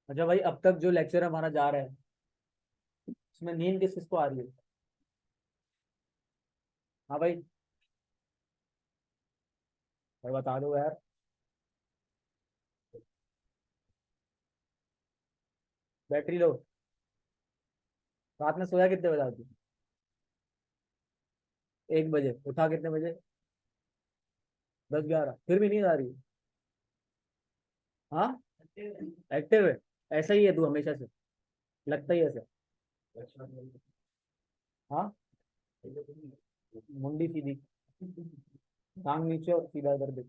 अच्छा भाई, अब तक जो लेक्चर हमारा जा रहा है उसमें नींद किस किसको आ रही है? हाँ भाई, भाई बता दो यार। Battery low. रात में सोया कितने बजे आती? 1 बजे। उठा कितने बजे? 10-11। फिर भी नींद आ रही है? हाँ, एक्टिव है। ऐसा ही है तू हमेशा से, लगता ही ऐसा। हाँ, मुंडी सीधी, टांग नीचे और सीधा इधर देख।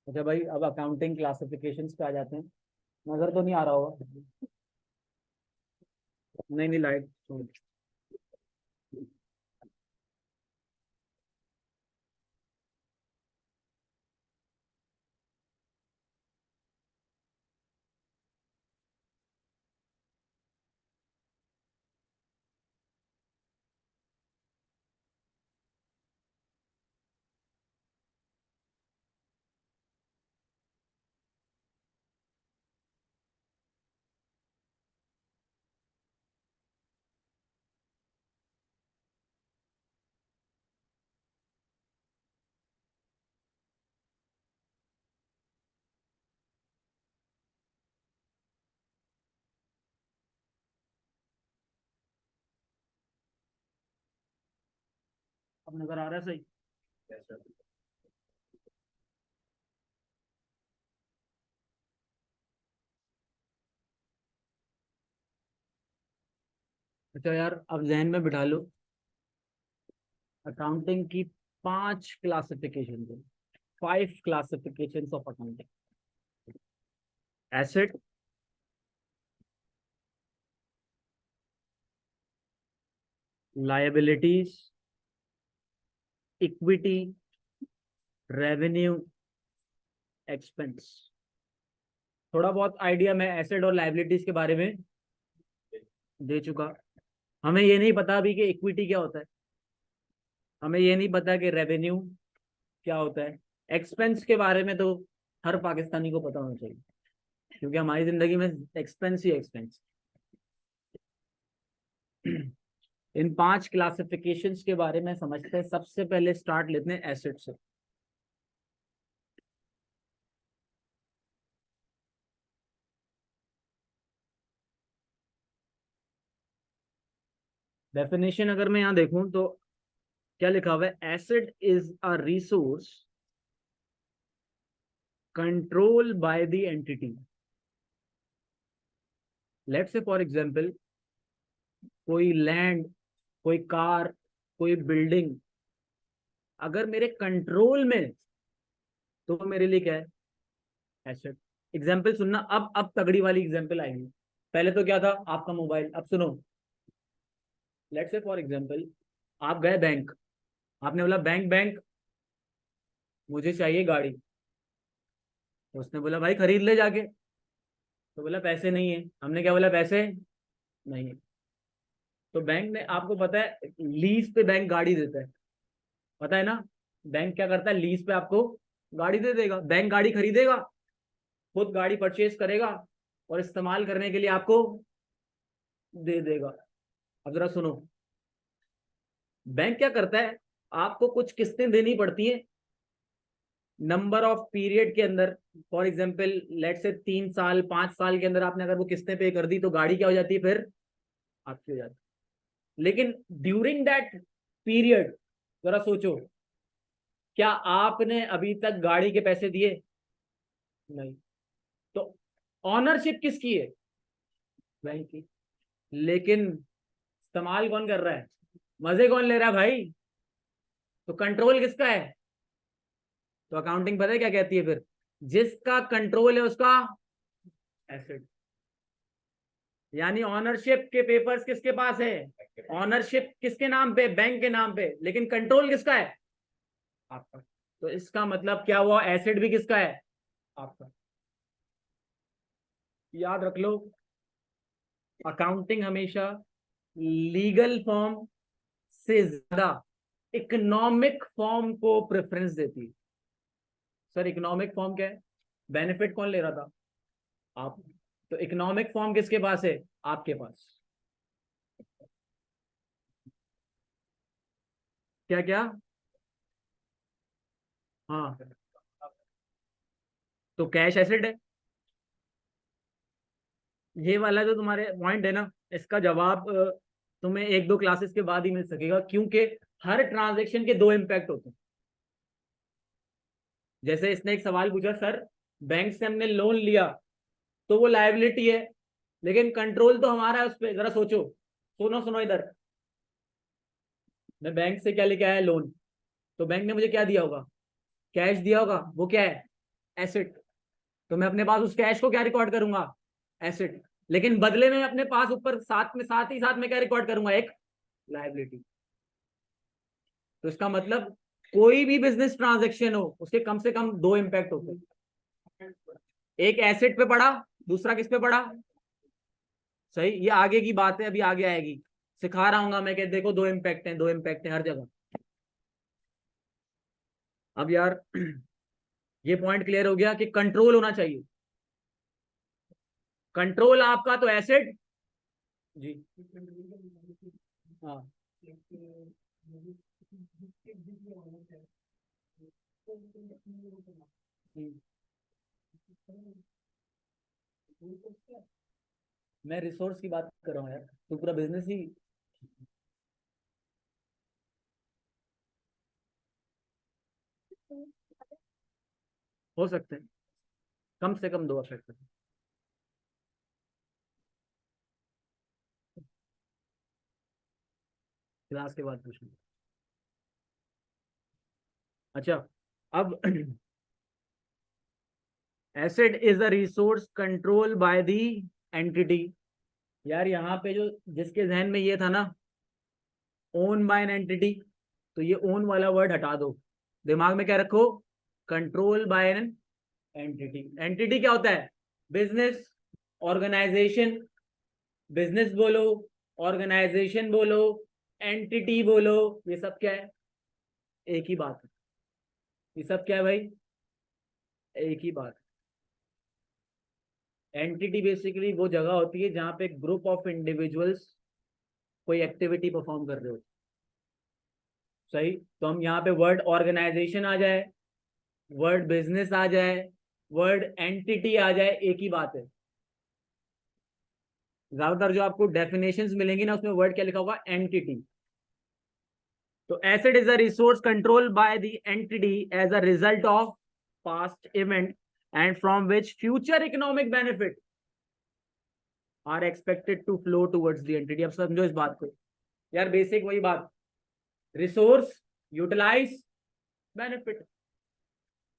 अच्छा भाई, अब अकाउंटिंग क्लासिफिकेशंस पे आ जाते हैं। नजर तो नहीं आ रहा होगा? नहीं नहीं, लाइट। अब नजर आ रहा है सही? अच्छा यार, अब जहन में बिठा लो, अकाउंटिंग की 5 क्लासिफिकेशन है। 5 classification of accounting. Asset, liabilities, equity, revenue, expense. थोड़ा बहुत आइडिया मैं एसेट और लायबिलिटीज के बारे में दे चुका। हमें ये नहीं पता अभी कि इक्विटी क्या होता है, हमें ये नहीं पता कि रेवेन्यू क्या होता है। एक्सपेंस के बारे में तो हर पाकिस्तानी को पता होना चाहिए, क्योंकि हमारी जिंदगी में एक्सपेंस ही एक्सपेंस। इन 5 क्लासिफिकेशंस के बारे में समझते हैं। सबसे पहले स्टार्ट लेते हैं एसेट से। डेफिनेशन अगर मैं यहां देखूं तो क्या लिखा हुआ है? Asset is a resource control by the entity. Let's say for example, कोई लैंड, कोई कार, कोई बिल्डिंग अगर मेरे कंट्रोल में, तो मेरे लिए क्या है? एसेट। एग्जाम्पल सुनना, अब तगड़ी वाली एग्जाम्पल आएंगी। पहले तो क्या था? आपका मोबाइल। अब सुनो, लेट्स से फॉर एग्जांपल, आप गए बैंक, आपने बोला बैंक बैंक मुझे चाहिए गाड़ी। तो उसने बोला भाई खरीद ले जाके। तो बोला पैसे नहीं है। हमने क्या बोला? पैसे नहीं है। तो बैंक ने, आपको पता है लीज पे बैंक गाड़ी देता है, पता है ना? बैंक क्या करता है? लीज पे आपको गाड़ी दे देगा। बैंक गाड़ी खरीदेगा, खुद गाड़ी परचेज करेगा और इस्तेमाल करने के लिए आपको दे देगा। अब जरा सुनो, बैंक क्या करता है? आपको कुछ किस्तें देनी पड़ती हैं नंबर ऑफ पीरियड के अंदर। फॉर एग्जांपल लेट से 3 साल 5 साल के अंदर आपने अगर वो किस्तें पे कर दी तो गाड़ी क्या हो जाती है? फिर आपकी हो जाती है। लेकिन ड्यूरिंग दैट पीरियड जरा सोचो, क्या आपने अभी तक गाड़ी के पैसे दिए? नहीं। तो ऑनरशिप किसकी है? बैंक की। लेकिन इस्तेमाल कौन कर रहा है? मजे कौन ले रहा है भाई? तो कंट्रोल किसका है? तो अकाउंटिंग पता है क्या कहती है फिर? जिसका कंट्रोल है उसका एसेट। यानी ऑनरशिप के पेपर्स किसके पास है? ऑनरशिप किसके नाम पे? बैंक के नाम पे। लेकिन कंट्रोल किसका है? आपका। तो इसका मतलब क्या हुआ? एसेट भी किसका है? आपका। याद रख लो, अकाउंटिंग हमेशा लीगल फॉर्म से ज्यादा इकोनॉमिक फॉर्म को प्रेफरेंस देती है। सर इकोनॉमिक फॉर्म क्या है? बेनिफिट कौन ले रहा था? आप। तो इकोनॉमिक फॉर्म किसके पास है? आपके पास। क्या क्या? हाँ, तो कैश एसेट है। ये वाला जो तुम्हारे पॉइंट है ना, इसका जवाब तुम्हें एक दो क्लासेस के बाद ही मिल सकेगा, क्योंकि हर ट्रांजैक्शन के दो इम्पैक्ट होते हैं। जैसे इसने एक सवाल पूछा, सर बैंक से हमने लोन लिया तो वो लायबिलिटी है, लेकिन कंट्रोल तो हमारा है उस पर। जरा सोचो, सुनो सुनो इधर। मैं बैंक से क्या लेके आया? लोन। तो बैंक ने मुझे क्या दिया होगा? कैश दिया होगा। वो क्या है? एसेट। तो मैं अपने पास उस कैश को क्या रिकॉर्ड करूंगा? एसेट। लेकिन बदले में अपने पास ऊपर साथ ही साथ में क्या रिकॉर्ड करूंगा? एक लायबिलिटी। तो इसका मतलब कोई भी बिजनेस ट्रांजैक्शन हो, उसके कम से कम दो इम्पैक्ट होते हैं। एक एसेट पे पड़ा, दूसरा किस पे पड़ा? सही। ये आगे की बात है, अभी आगे आएगी। सिखा रहा हूँ मैं कि देखो दो इम्पैक्ट हैं, दो इम्पैक्ट हैं हर जगह। अब यार ये पॉइंट क्लियर हो गया कि कंट्रोल होना चाहिए। कंट्रोल आपका तो एसेट जी। हाँ। मैं रिसोर्स की बात कर रहा हूँ यार, तो पूरा बिजनेस ही। हो सकते हैं, कम से कम दो अफेक्ट करते हैं। क्लास के बाद पूछूंगा। अच्छा, अब asset is a resource control by the entity. यार यहाँ पे जो जिसके जहन में ये था ना, ओन बाय एन एंटिटी, तो ये ओन वाला वर्ड हटा दो। दिमाग में क्या रखो? Control by an entity. Entity क्या होता है? Business, organisation. बिजनेस बोलो, ऑर्गेनाइजेशन बोलो, एंटिटी बोलो, ये सब क्या है? एक ही बात है। ये सब क्या है भाई? एक ही बात। एंटिटी बेसिकली वो जगह होती है जहां पे ग्रुप ऑफ इंडिविजुअल्स कोई एक्टिविटी परफॉर्म कर रहे हो। सही। तो हम यहाँ पे वर्ड ऑर्गेनाइजेशन आ जाए, वर्ड बिजनेस आ जाए, वर्ड एंटिटी आ जाए, एक ही बात है। ज्यादातर जो आपको डेफिनेशंस मिलेंगी ना, उसमें वर्ड क्या लिखा होगा? एंटिटी। तो asset is a resource control by the entity as a result of past event and from which future economic benefit are expected to flow towards the entity. अब समझो इस बात को यार, बेसिक वही बात। Resource, utilise, benefit.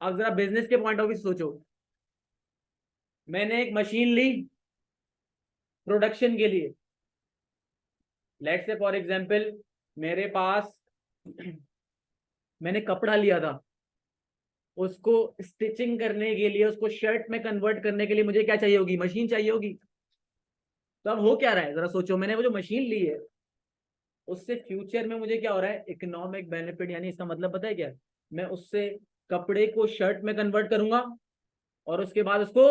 अब जरा बिजनेस के पॉइंट ऑफ व्यू सोचो। मैंने एक मशीन ली प्रोडक्शन के लिए। लेट्स से फॉर एग्जांपल मेरे पास मैंने कपड़ा लिया था, उसको स्टिचिंग करने के लिए, उसको शर्ट में कन्वर्ट करने के लिए मुझे क्या चाहिए होगी? मशीन चाहिए होगी। तो अब हो क्या रहा है, जरा सोचो। मैंने वो जो मशीन ली है, उससे फ्यूचर में मुझे क्या हो रहा है? Economic benefit. यानी इसका मतलब पता है क्या? मैं उससे कपड़े को शर्ट में कन्वर्ट करूंगा और उसके बाद उसको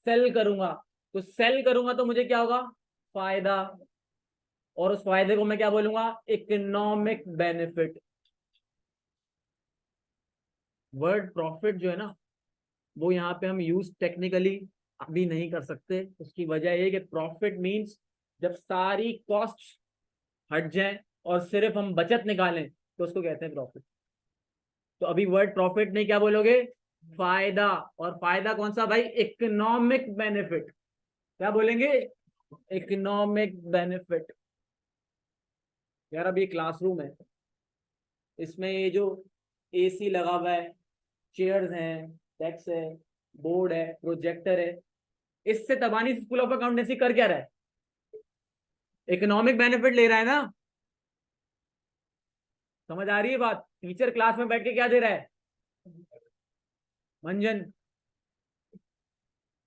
सेल करूंगा। तो सेल करूंगा तो मुझे क्या होगा? फायदा। और उस फायदे को मैं क्या बोलूंगा? Economic benefit. वर्ड प्रॉफिट जो है ना, वो यहाँ पे हम यूज टेक्निकली अभी नहीं कर सकते। उसकी वजह ये कि प्रॉफिट मींस जब सारी कॉस्ट हट जाए और सिर्फ हम बचत निकालें, तो उसको कहते हैं प्रॉफिट। तो अभी वर्ड प्रॉफिट नहीं, क्या बोलोगे? फायदा, और फायदा कौन सा भाई? Economic benefit. क्या बोलेंगे? Economic benefit. यार अब ये क्लासरूम है, इसमें ये जो एसी लगा हुआ है, चेयर्स हैं, डेस्क है, बोर्ड है, प्रोजेक्टर है, इससे तबानी स्कूल ऑफ अकाउंटेंसी कर क्या रहा है? इकोनॉमिक बेनिफिट ले रहा है ना। समझ आ रही है बात? टीचर क्लास में बैठ के क्या दे रहा है? मंजन।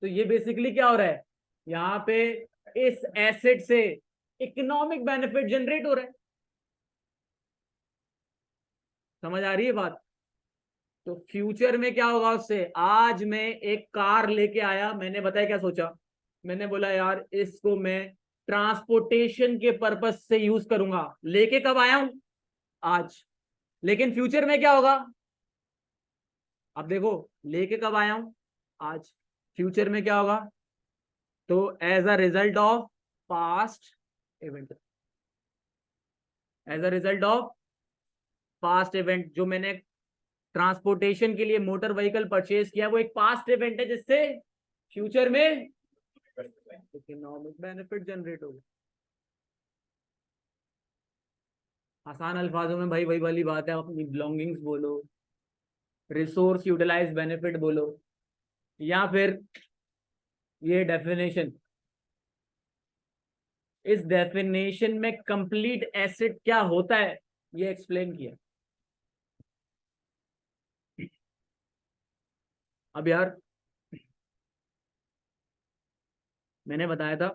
तो ये बेसिकली क्या हो रहा है यहाँ पे? इस एसेट से इकोनॉमिक बेनिफिट जनरेट हो रहा है। समझ आ रही है बात? तो फ्यूचर में क्या होगा उससे? आज मैं एक कार लेके आया, मैंने बताया क्या सोचा? मैंने बोला यार इसको मैं ट्रांसपोर्टेशन के पर्पस से यूज करूंगा। लेके कब आया हूं? आज। लेकिन फ्यूचर में क्या होगा? अब देखो, लेके कब आया हूं? आज। फ्यूचर में क्या होगा? तो as a result of past event, as a result of past event, जो मैंने ट्रांसपोर्टेशन के लिए मोटर व्हीकल परचेज किया वो एक पास्ट इवेंट है, जिससे फ्यूचर में इकोनॉमिक बेनिफिट जनरेट होगा। आसान अल्फाजों में भाई वही वाली बात है, अपनी बिलोंगिंग्स बोलो, रिसोर्स यूटिलाइज बेनिफिट बोलो, या फिर ये डेफिनेशन। इस डेफिनेशन में कंप्लीट एसेट क्या होता है ये एक्सप्लेन किया। अब यार मैंने बताया था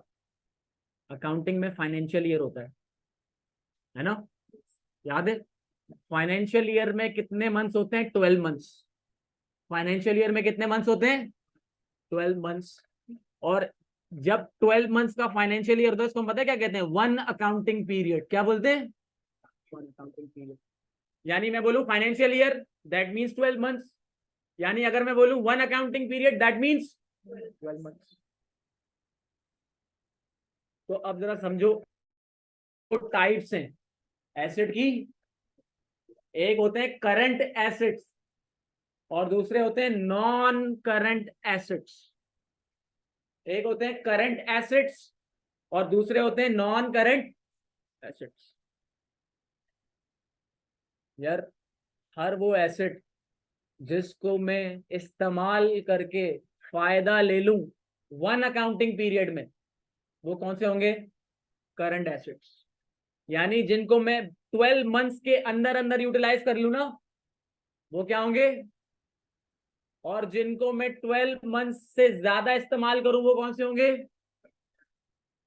अकाउंटिंग में फाइनेंशियल ईयर होता है ना? याद है? फाइनेंशियल ईयर में कितने मंथ्स होते हैं? 12 मंथ्स। फाइनेंशियल ईयर में कितने मंथ्स होते हैं? 12 मंथ्स। और जब 12 मंथ्स का फाइनेंशियल ईयर होता है उसको हम पता है क्या कहते हैं? One accounting period. क्या बोलते हैं? One accounting period. यानी मैं बोलूं financial year, that means 12 months. यानी अगर मैं बोलूं one accounting period, that means 12 months. तो अब जरा समझो, तो टाइप्स हैं एसेट की। एक होते हैं करंट एसेट्स और दूसरे होते हैं नॉन करंट एसेट्स। एक होते हैं करंट एसेट्स और दूसरे होते हैं नॉन करंट एसेट्स। यार हर वो एसेट जिसको मैं इस्तेमाल करके फायदा ले लूं वन अकाउंटिंग पीरियड में, वो कौन से होंगे? Current assets. यानी जिनको मैं 12 मंथ्स के अंदर अंदर यूटिलाइज कर लूं ना, वो क्या होंगे? और जिनको मैं 12 मंथ्स से ज्यादा इस्तेमाल करूं वो कौन से होंगे?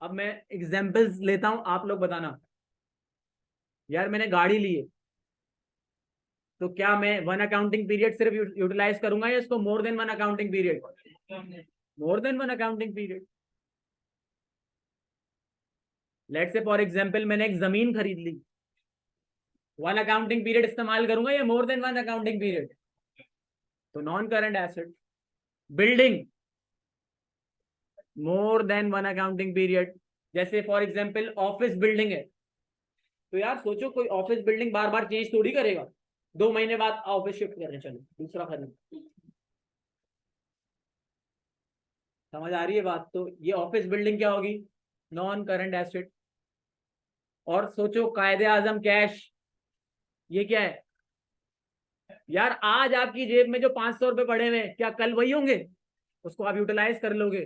अब मैं एग्जांपल्स लेता हूं, आप लोग बताना। यार मैंने गाड़ी ली है, तो क्या मैं वन अकाउंटिंग पीरियड सिर्फ यूटिलाइज करूंगा या इसको मोर than one accounting period? More than one accounting period. Let's say for example मैंने एक जमीन खरीद ली, वन अकाउंटिंग पीरियड इस्तेमाल करूंगा या more than one accounting period? तो non current asset. Building, more than one accounting period. जैसे फॉर एग्जांपल ऑफिस बिल्डिंग है, तो यार सोचो कोई ऑफिस बिल्डिंग बार बार चेंज थोड़ी करेगा। 2 महीने बाद ऑफिस शिफ्ट करने चलो, दूसरा खरीद। समझ आ रही है बात? तो ये ऑफिस बिल्डिंग क्या होगी? Non current asset. और सोचो कायदे आजम कैश, ये क्या है? यार आज आपकी जेब में जो 500 रुपए पड़े हुए हैं, क्या कल वही होंगे? उसको आप यूटिलाइज कर लोगे।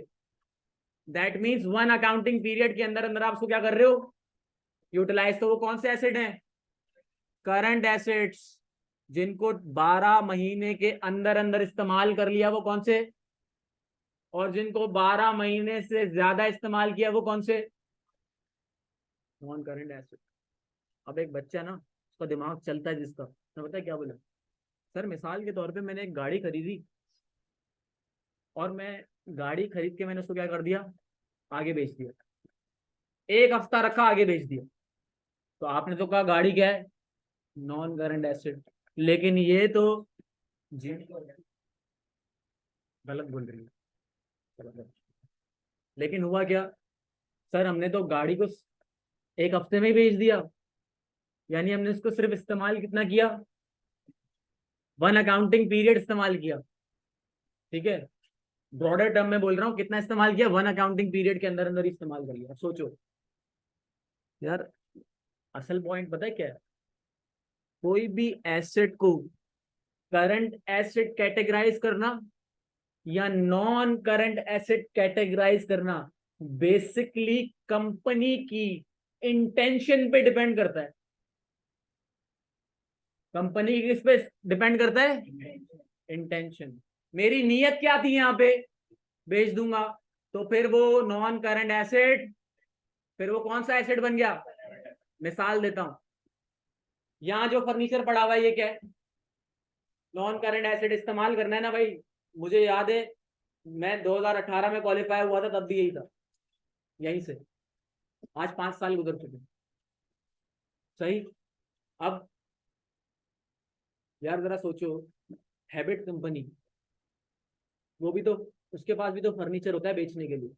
That means one accounting period के अंदर अंदर आप उसको क्या कर रहे हो? यूटिलाइज। तो वो कौन से एसेट हैं? Current assets. जिनको 12 महीने के अंदर अंदर इस्तेमाल कर लिया वो कौन से? और जिनको 12 महीने से ज्यादा इस्तेमाल किया वो कौन से? Non current asset. अब एक बच्चा ना, उसका दिमाग चलता है जिसका, मैं पता है क्या बोला? सर मिसाल के तौर पे मैंने एक गाड़ी खरीदी और मैं गाड़ी खरीद के मैंने उसको क्या कर दिया? आगे बेच दिया। एक हफ्ता रखा, आगे बेच दिया। तो आपने तो कहा गाड़ी क्या है? Non current asset. लेकिन ये तो जी गलत बोल रही है, गलत। लेकिन हुआ क्या? सर हमने तो गाड़ी को एक हफ्ते में ही बेच दिया, यानी हमने इसको सिर्फ इस्तेमाल कितना किया? वन अकाउंटिंग पीरियड इस्तेमाल किया। ठीक है, ब्रॉडर टर्म में बोल रहा हूँ, कितना इस्तेमाल किया, 1 अकाउंटिंग पीरियड के अंदर अंदर इस्तेमाल कर लिया। अब सोचो यार, असल पॉइंट पता है क्या है, कोई भी एसेट को करंट एसेट कैटेगराइज करना या नॉन करंट एसेट कैटेगराइज करना बेसिकली कंपनी की इंटेंशन पे डिपेंड करता है। कंपनी की किस पे डिपेंड करता है, इंटेंशन। मेरी नीयत क्या थी, यहाँ पे बेच दूंगा, तो फिर वो नॉन करंट एसेट, फिर वो कौन सा एसेट बन गया। मिसाल देता हूं, यहाँ जो फर्नीचर पड़ा हुआ है ये क्या है, नॉन करंट एसेट इस्तेमाल करना है ना भाई। मुझे याद है मैं 2018 में क्वालिफाई हुआ था, तब भी यही था, यहीं से आज 5 साल गुजर चुके। सही। अब यार जरा सोचो, हैबिट कंपनी, वो भी तो, उसके पास भी तो फर्नीचर होता है बेचने के लिए।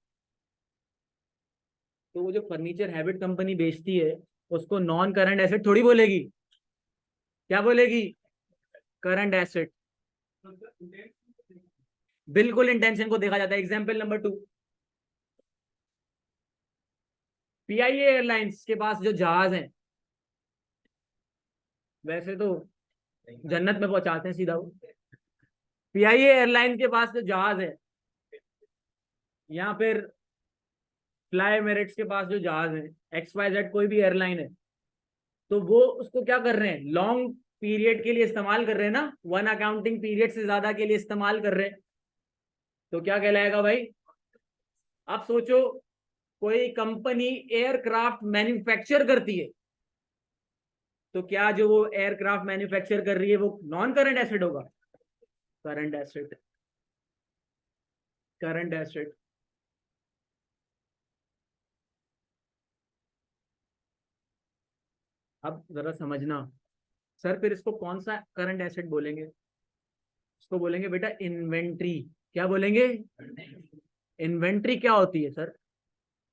तो वो जो फर्नीचर हैबिट कंपनी बेचती है, उसको नॉन करंट एसेट थोड़ी बोलेगी, क्या बोलेगी, करंट एसेट। बिल्कुल इंटेंशन को देखा जाता है। एग्जाम्पल नंबर 2, पीआईए एयरलाइंस के पास जो जहाज हैं, वैसे तो जन्नत में पहुंचाते हैं सीधा वो। पीआईए एयरलाइन के पास जो जहाज है, या फिर फ्लाई एमिरेट्स के पास जो जहाज है, XYZ कोई भी एयरलाइन है, तो वो उसको क्या कर रहे हैं, लॉन्ग पीरियड के लिए इस्तेमाल कर रहे हैं ना, 1 अकाउंटिंग पीरियड से ज्यादा के लिए इस्तेमाल कर रहे हैं, तो क्या कहलाएगा भाई। अब सोचो, कोई कंपनी एयरक्राफ्ट मैन्युफैक्चर करती है, तो क्या जो वो एयरक्राफ्ट मैन्युफैक्चर कर रही है वो नॉन करंट एसेट होगा, करंट एसेट, करंट एसेट। अब जरा समझना, सर फिर इसको कौन सा करंट एसेट बोलेंगे, इसको बोलेंगे बेटा इन्वेंट्री। क्या बोलेंगे, इन्वेंट्री क्या होती है सर,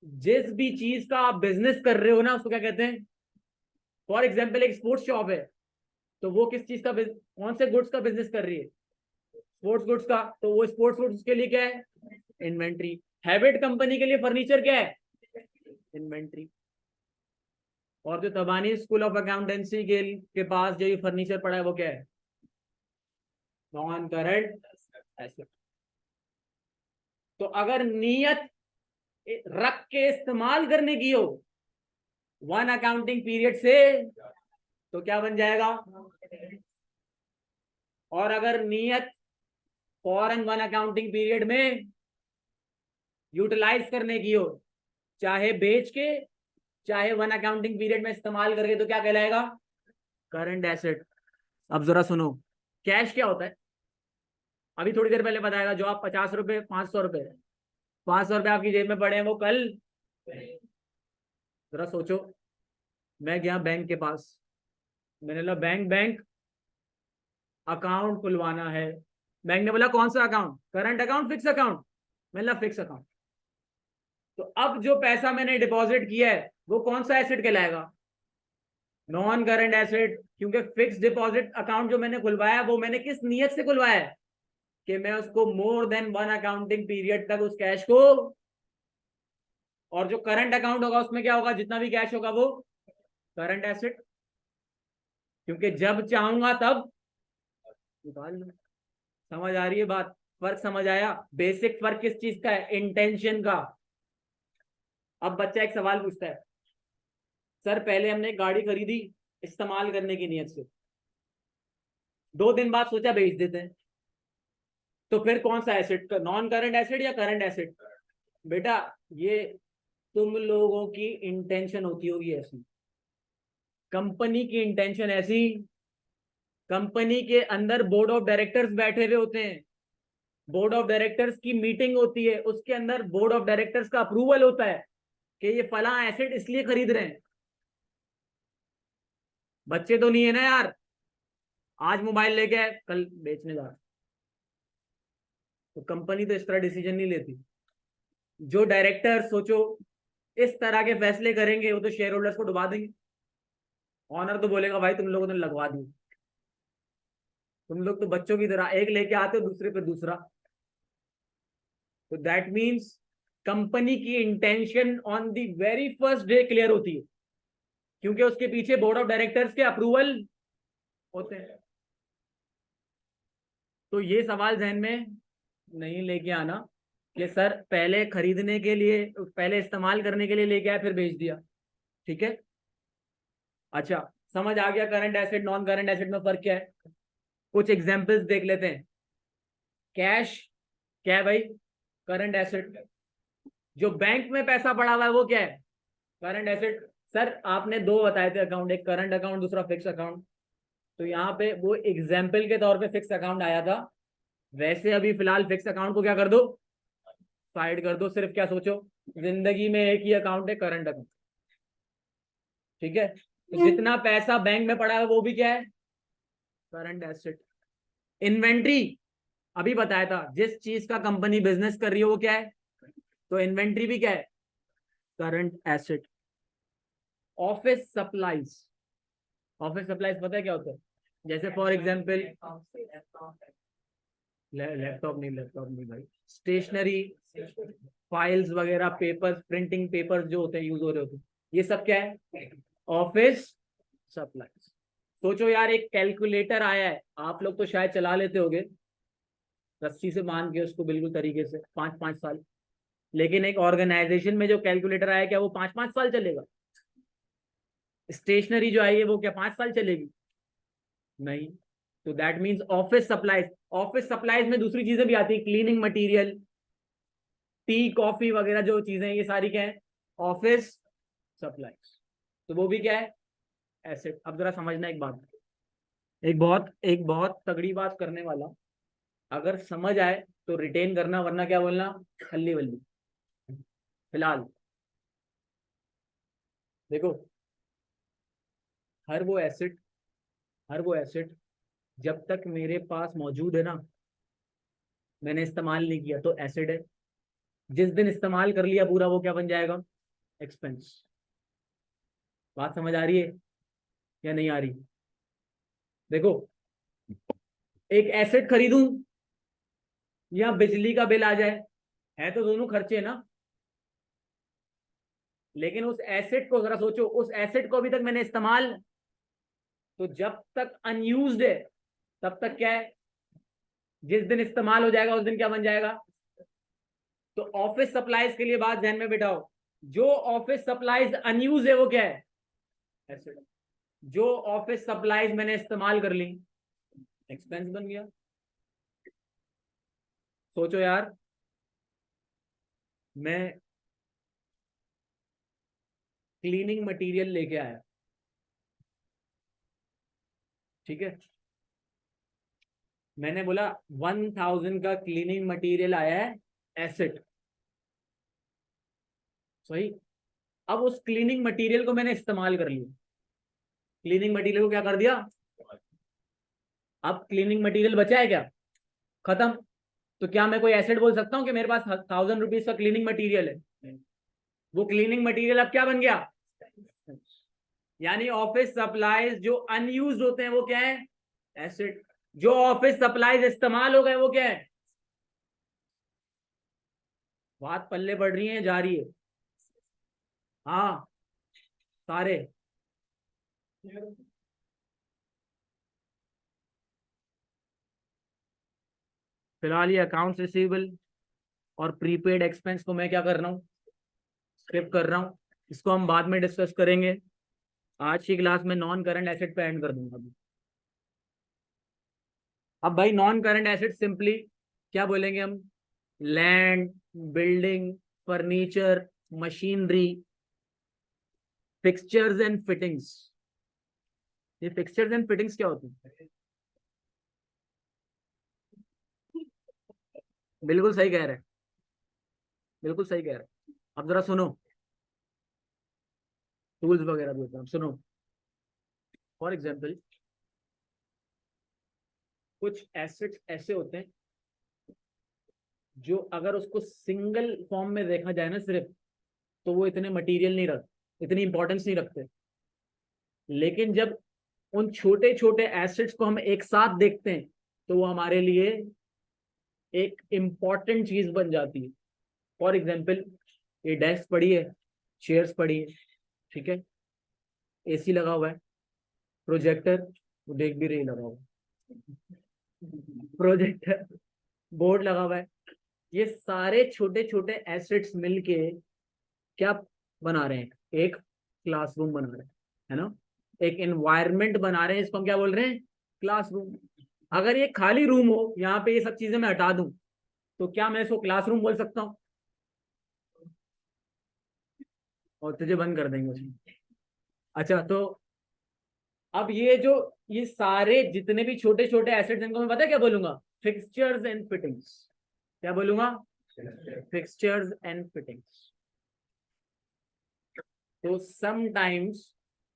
जिस भी चीज का आप बिजनेस कर रहे हो ना, उसको क्या कहते हैं। फॉर एग्जाम्पल एक स्पोर्ट्स शॉप है, तो वो किस चीज का कौन से गुड्स का बिजनेस कर रही है, स्पोर्ट्स गुड्स का, तो वो स्पोर्ट्स गुड्स के लिए क्या है, इन्वेंट्री। हैबिट कंपनी के लिए फर्नीचर क्या है, इन्वेंट्री। और जो तबानी स्कूल ऑफ अकाउंटेंसी के पास जो ये फर्नीचर पड़ा है वो क्या है, नॉन करंट एसेट। तो अगर नीयत रख के इस्तेमाल करने की हो 1 अकाउंटिंग पीरियड से, तो क्या बन जाएगा। और अगर नीयत फॉरन 1 अकाउंटिंग पीरियड में यूटिलाइज करने की हो, चाहे बेच के चाहे 1 अकाउंटिंग पीरियड में इस्तेमाल करके, तो क्या कहलाएगा, करंट एसेट। अब जरा सुनो, कैश क्या होता है, अभी थोड़ी देर पहले बताएगा, जो आप 50 रुपए 500 रुपए 500 रुपए आपकी जेब में पड़े हैं, वो कल। जरा सोचो, मैं गया बैंक के पास, मैंने बोला बैंक बैंक अकाउंट खुलवाना है। बैंक ने बोला कौन सा account, current account fix account. मैंने बोला फिक्स अकाउंट। तो अब जो पैसा मैंने डिपॉजिट किया है वो कौन सा एसेट कहलाएगा, नॉन करंट एसेट। क्योंकि फिक्स डिपॉजिट अकाउंट जो मैंने खुलवाया वो मैंने किस नियत से खुलवाया है, कि मैं उसको मोर देन 1 अकाउंटिंग पीरियड तक उस कैश को, और जो करंट अकाउंट होगा उसमें क्या होगा, जितना भी कैश होगा वो करंट एसेट, क्योंकि जब चाहूंगा तब निकाल लूं। समझ आ रही है बात, फर्क समझ आया। बेसिक फर्क किस चीज का है, इंटेंशन का। अब बच्चा एक सवाल पूछता है, सर पहले हमने गाड़ी खरीदी इस्तेमाल करने की नियत से, 2 दिन बाद सोचा बेच देते हैं, तो फिर कौन सा एसेट, नॉन करंट एसेट या करंट एसेट। बेटा ये तुम लोगों की इंटेंशन होती होगी ऐसी, कंपनी की इंटेंशन ऐसी, कंपनी के अंदर बोर्ड ऑफ डायरेक्टर्स बैठे हुए होते हैं, बोर्ड ऑफ डायरेक्टर्स की मीटिंग होती है, उसके अंदर बोर्ड ऑफ डायरेक्टर्स का अप्रूवल होता है कि ये फला एसेट इसलिए खरीद रहे हैं। बच्चे तो नहीं है ना यार, आज मोबाइल लेके आए कल बेचने जा रहे, तो कंपनी तो इस तरह डिसीजन नहीं लेती। जो डायरेक्टर सोचो इस तरह के फैसले करेंगे, वो तो शेयर होल्डर्स को डुबा देंगे। ऑनर तो बोलेगा भाई तुम लोगों ने लगवा दी, तुम लोग तो बच्चों की तरह एक लेके आते हो दूसरे पे दूसरा, तो दैट मीन्स कंपनी की intention on the very first day clear होती है, क्योंकि उसके पीछे बोर्ड ऑफ डायरेक्टर्स के अप्रूवल होते हैं। तो ये सवाल ध्यान में नहीं लेके आना कि सर पहले खरीदने के लिए, पहले इस्तेमाल करने के लिए लेके आया फिर बेच दिया। ठीक है, अच्छा समझ आ गया current asset non current asset में फर्क क्या है। कुछ एग्जांपल्स देख लेते हैं। कैश क्या है भाई? Current asset. जो बैंक में पैसा पड़ा हुआ है वो क्या है? Current asset. सर आपने दो बताए थे अकाउंट, एक करंट अकाउंट दूसरा फिक्स अकाउंट। तो यहाँ पे वो एग्जाम्पल के तौर पे फिक्स अकाउंट आया था, वैसे अभी फिलहाल फिक्स अकाउंट को क्या कर दो, साइड कर दो। सिर्फ क्या सोचो, जिंदगी में एक ही अकाउंट है, करंट अकाउंट। ठीक है, तो जितना पैसा बैंक में पड़ा है वो भी क्या है? Current asset. इन्वेंट्री अभी बताया था, जिस चीज का कंपनी बिजनेस कर रही है वो क्या है? तो इन्वेंट्री भी क्या है? Current asset. Office supplies, office supplies पता है क्या होता है? जैसे फॉर एग्जांपल लैपटॉप नहीं भाई, स्टेशनरी, फाइल्स वगैरह, पेपर्स, प्रिंटिंग पेपर्स जो होते हैं यूज हो रहे होते हैं, ये सब क्या है? Office supplies. सोचो यार, एक कैलकुलेटर आया है, आप लोग तो शायद चला लेते होगे रस्सी से बांध के उसको बिल्कुल तरीके से 5-5 साल, लेकिन एक ऑर्गेनाइजेशन में जो कैलकुलेटर आया क्या वो 5-5 साल चलेगा? स्टेशनरी जो आई है वो क्या 5 साल चलेगी? नहीं। तो that means office supplies. Office supplies में दूसरी चीजें भी आती है, क्लीनिंग मटेरियल, टी कॉफी वगैरह जो चीजें, ये सारी क्या है? Office supplies. तो वो भी क्या है? एसेट। अब जरा समझना एक बात, एक बहुत तगड़ी बात करने वाला, अगर समझ आए तो रिटेन करना, वरना क्या बोलना, खल्ली वल्ली। फिलहाल देखो, हर वो एसेट जब तक मेरे पास मौजूद है ना, मैंने इस्तेमाल नहीं किया तो एसेट है। जिस दिन इस्तेमाल कर लिया पूरा, वो क्या बन जाएगा? एक्सपेंस। बात समझ आ रही है या नहीं आ रही? देखो, एक एसेट खरीदूं या बिजली का बिल आ जाए, है तो दोनों खर्चे ना, लेकिन उस एसेट को जरा सोचो, उस एसेट को अभी तक मैंने इस्तेमाल, तो जब तक अनयूज्ड है तब तक क्या है? जिस दिन इस्तेमाल हो जाएगा उस दिन क्या बन जाएगा? तो ऑफिस सप्लाईज के लिए बात ध्यान में बिठाओ, जो ऑफिस सप्लाईज अनयूज है वो क्या है? एसेट। जो ऑफिस सप्लाईज मैंने इस्तेमाल कर ली, एक्सपेंस बन गया। सोचो यार, मैं क्लीनिंग मटेरियल लेके आया, ठीक है, मैंने बोला 1000 का क्लीनिंग मटेरियल आया है, एसेट। सही। अब उस क्लीनिंग मटेरियल को मैंने इस्तेमाल कर लिया, क्लीनिंग मटेरियल को क्या कर दिया? अब क्लीनिंग मटेरियल बचा है क्या? खत्म। तो क्या मैं कोई एसेट बोल सकता हूं कि मेरे पास 1000 रुपीज का क्लीनिंग मटेरियल है? वो क्लीनिंग मटेरियल अब क्या बन गया? यानी ऑफिस सप्लाईज जो अनयूज होते हैं वो क्या है? एसेट। जो ऑफिस सप्लाईज इस्तेमाल हो गए वो क्या है? बात पल्ले पड़ रही है, जा रही है? हाँ, सारे। फिलहाल ये अकाउंट्स रिसीवेबल और प्रीपेड एक्सपेंस को मैं क्या कर रहा हूँ? स्किप कर रहा हूँ। इसको हम बाद में डिस्कस करेंगे, आज की क्लास में नॉन करंट एसेट पे एंड कर दूंगा अभी। अब भाई नॉन करंट एसेट सिंपली क्या बोलेंगे हम? Land, building, furniture, machinery, fixtures and fittings. ये फिक्सचर्स एंड फिटिंग्स क्या होती है? बिल्कुल सही कह रहे हैं, बिल्कुल सही कह रहे हैं। अब जरा सुनो, टूल्स वगैरह भी होते हैं, सुनो। फॉर एग्जाम्पल, कुछ एसेट्स ऐसे होते हैं जो अगर उसको सिंगल फॉर्म में देखा जाए ना सिर्फ, तो वो इतने मटेरियल नहीं रखते, इतनी इंपॉर्टेंस नहीं रखते। लेकिन जब उन छोटे छोटे एसेट्स को हम एक साथ देखते हैं तो वो हमारे लिए एक इंपॉर्टेंट चीज बन जाती है। फॉर एग्जाम्पल ये डेस्क पड़ी है, चेयर्स पड़ी है, ठीक है, एसी लगा हुआ है, प्रोजेक्टर, वो देख भी रही लगा हुआ है, प्रोजेक्टर, बोर्ड लगा हुआ है, ये सारे छोटे छोटे एसेट्स मिलके क्या बना रहे हैं, एक क्लासरूम बना रहे हैं, है ना, एक एनवायरनमेंट बना रहे हैं, इसको हम क्या बोल रहे हैं, क्लासरूम। अगर ये खाली रूम हो, यहाँ पे ये सब चीजें मैं हटा दूं, तो क्या मैं इसको क्लासरूम बोल सकता हूँ? और तुझे बंद कर देंगे उसमें। अच्छा, तो अब ये सारे जितने भी छोटे छोटे एसेट्स, इनको मैं पता है क्या बोलूंगा, फिक्सचर्स एंड फिटिंग्स। क्या बोलूंगा? Fixtures and fittings. तो समटाइम्स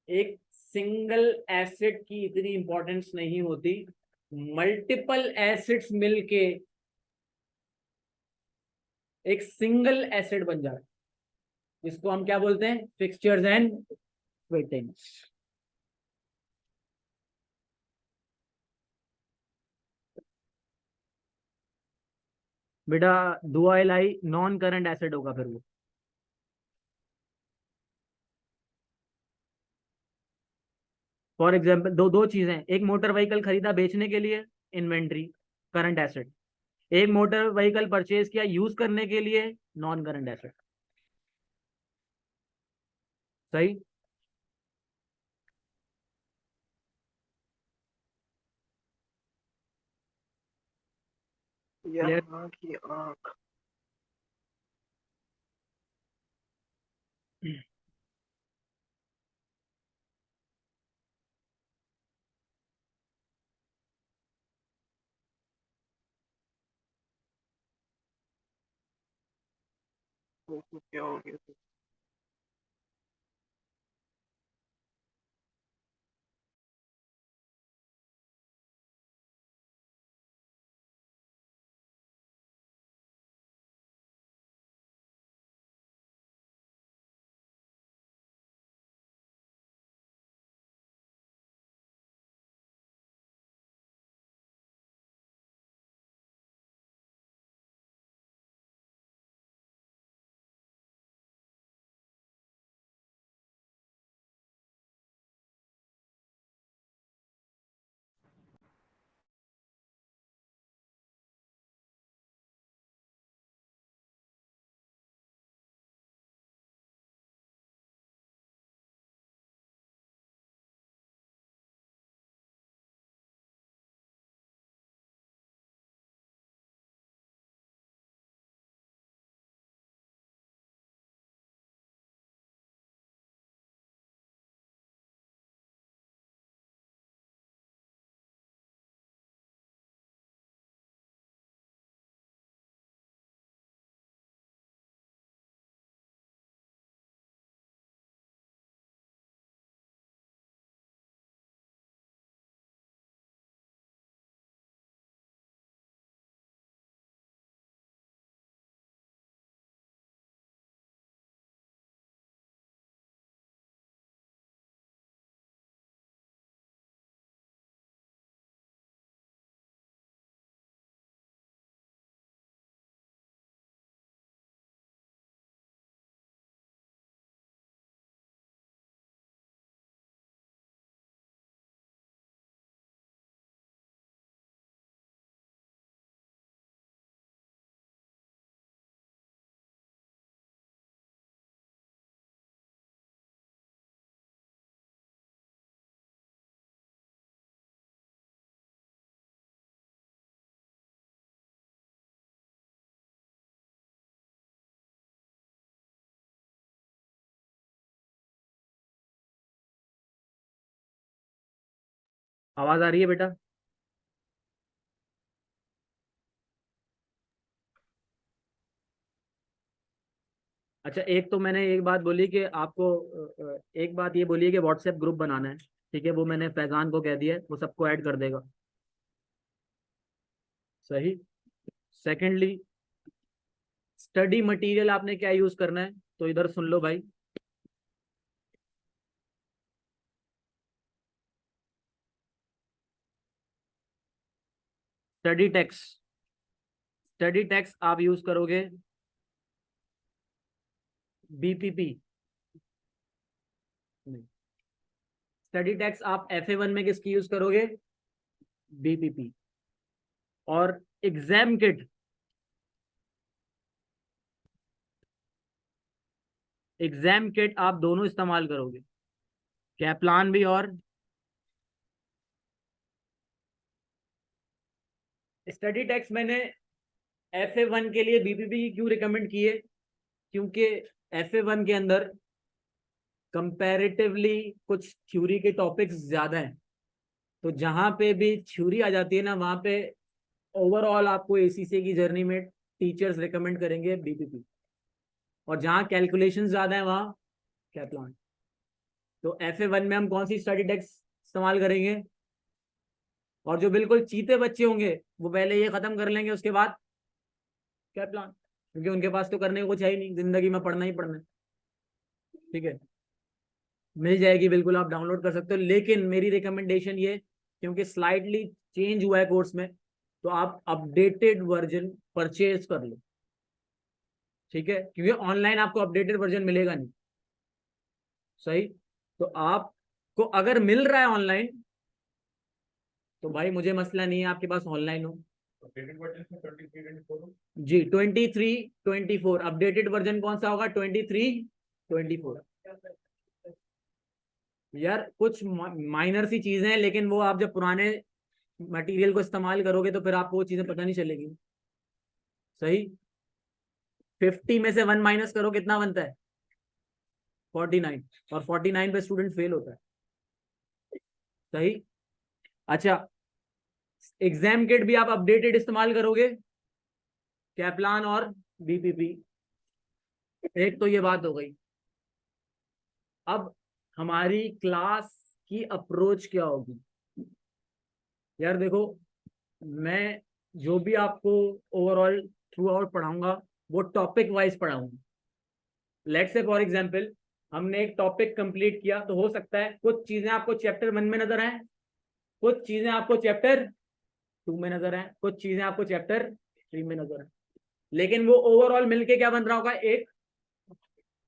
एक सिंगल एसेट की इतनी इंपॉर्टेंस नहीं होती, मल्टीपल एसेट्स मिलके एक सिंगल एसेट बन जाए, इसको हम क्या बोलते हैं, फिक्सचर्स एंड फिटिंग्स। बेटा दुआ लाई नॉन करंट एसेट होगा फिर वो। फॉर एग्जाम्पल दो दो चीजें, एक मोटर व्हीकल खरीदा बेचने के लिए, इन्वेंट्री, करंट एसेट। एक मोटर व्हीकल परचेज किया यूज करने के लिए, नॉन करंट एसेट। सही। क्लियर। यहाँ की आँख। वो क्या हो गया? आवाज आ रही है बेटा? अच्छा, एक तो मैंने एक बात बोली कि आपको एक बात ये बोली है कि व्हाट्सएप ग्रुप बनाना है, ठीक है, वो मैंने फैजान को कह दिया है, वो सबको ऐड कर देगा। सही। सेकेंडली, स्टडी मटेरियल आपने क्या यूज करना है, तो इधर सुन लो भाई। स्टडी टेक्स्ट, स्टडी टेक्स्ट आप यूज करोगे बीपीपी नहीं, स्टडी टैक्स आप FA1 में किसकी यूज करोगे? बीपीपी। और एग्जाम किट, एग्जाम किट आप दोनों इस्तेमाल करोगे, कैप्लान भी और स्टडी टैक्स। मैंने FA1 के लिए बीपीपी की क्यों रिकमेंड की है? क्योंकि FA1 के अंदर कंपैरेटिवली कुछ थ्योरी के टॉपिक्स ज्यादा हैं, तो जहां पे भी थ्योरी आ जाती है ना, वहां पे ओवरऑल आपको ACCA की जर्नी में टीचर्स रिकमेंड करेंगे बीपीपी, और जहां कैलकुलेशन ज्यादा है वहां कैप्लान। तो FA1 में हम कौन सी स्टडी टैक्स इस्तेमाल करेंगे? और जो बिल्कुल चीते बच्चे होंगे वो पहले ये खत्म कर लेंगे, उसके बाद कैप्लान, क्योंकि उनके पास तो करने को कुछ है ही नहीं, जिंदगी में पढ़ना ही पढ़ना है। ठीक है, मिल जाएगी बिल्कुल, आप डाउनलोड कर सकते हो, लेकिन मेरी रिकमेंडेशन ये, क्योंकि स्लाइटली चेंज हुआ है कोर्स में, तो आप अपडेटेड वर्जन परचेज कर लो। ठीक है, क्योंकि ऑनलाइन आपको अपडेटेड वर्जन मिलेगा नहीं। सही, तो आपको अगर मिल रहा है ऑनलाइन तो भाई मुझे मसला नहीं है, आपके पास ऑनलाइन हो। अपडेटेड वर्जन में 23 24 जी 23 24 अपडेटेड वर्जन कौन सा होगा? 23 24। यार कुछ माइनर सी चीजें हैं, लेकिन वो आप जब पुराने मटेरियल को इस्तेमाल करोगे तो फिर आपको वो चीजें पता नहीं चलेगी। सही, 50 में से 1 माइनस करो, कितना बनता है? 49, और 49 पे स्टूडेंट फेल होता है। सही, अच्छा, एग्जाम किट भी आप अपडेटेड इस्तेमाल करोगे, कैप्लान और बीपीपी। एक तो ये बात हो गई। अब हमारी क्लास की अप्रोच क्या होगी? यार देखो, मैं जो भी आपको ओवरऑल थ्रू आउट पढ़ाऊंगा वो टॉपिक वाइज पढ़ाऊंगा। लेट्स से फॉर एग्जांपल हमने एक टॉपिक कंप्लीट किया, तो हो सकता है कुछ चीजें आपको चैप्टर 1 में नजर आए, कुछ चीजें आपको चैप्टर 2 में नजर आए, कुछ चीजें आपको चैप्टर 3 में नजर आए, लेकिन वो ओवरऑल मिलके क्या बन रहा होगा? एक।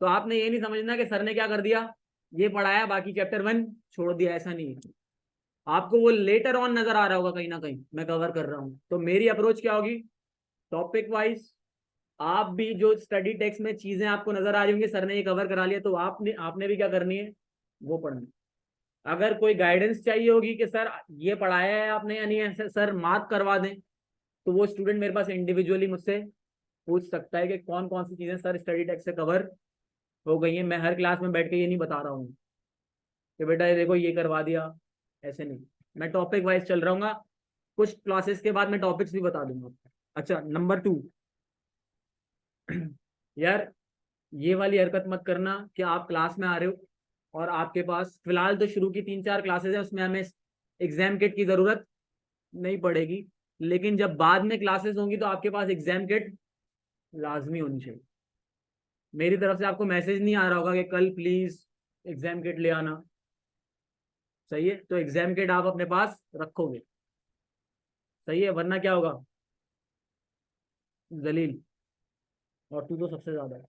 तो आपने ये नहीं समझना कि सर ने क्या कर दिया, ये पढ़ाया बाकी चैप्टर 1 छोड़ दिया, ऐसा नहीं है। आपको वो लेटर ऑन नजर आ रहा होगा कहीं ना कहीं मैं कवर कर रहा हूँ। तो मेरी अप्रोच क्या होगी? Topic wise. आप भी जो स्टडी टेक्स्ट में चीजें आपको नजर आ रही होंगी, सर ने ये कवर करा लिया, तो आपने आपने भी क्या करनी है? वो पढ़नी। अगर कोई गाइडेंस चाहिए होगी कि सर ये पढ़ाया है आपने या नहीं है, सर मार्क करवा दें, तो वो स्टूडेंट मेरे पास इंडिविजुअली मुझसे पूछ सकता है कि कौन कौन सी चीजें सर स्टडी टेक्स्ट से कवर हो गई हैं। मैं हर क्लास में बैठ के ये नहीं बता रहा हूँ कि बेटा ये देखो ये करवा दिया, ऐसे नहीं। मैं टॉपिक वाइज चल रहा हूँ, कुछ क्लासेस के बाद मैं टॉपिक्स भी बता दूंगा। अच्छा, नंबर 2, यार ये वाली हरकत मत करना कि आप क्लास में आ रहे हो और आपके पास फिलहाल तो शुरू की 3-4 क्लासेस है, उसमें हमें एग्जाम किट की जरूरत नहीं पड़ेगी, लेकिन जब बाद में क्लासेस होंगी तो आपके पास एग्जाम किट लाजमी होनी चाहिए। मेरी तरफ से आपको मैसेज नहीं आ रहा होगा कि कल प्लीज एग्जाम किट ले आना। सही है, तो एग्जाम किट आप अपने पास रखोगे। सही है, वरना क्या होगा? जलील, और तू तो सबसे ज्यादा है।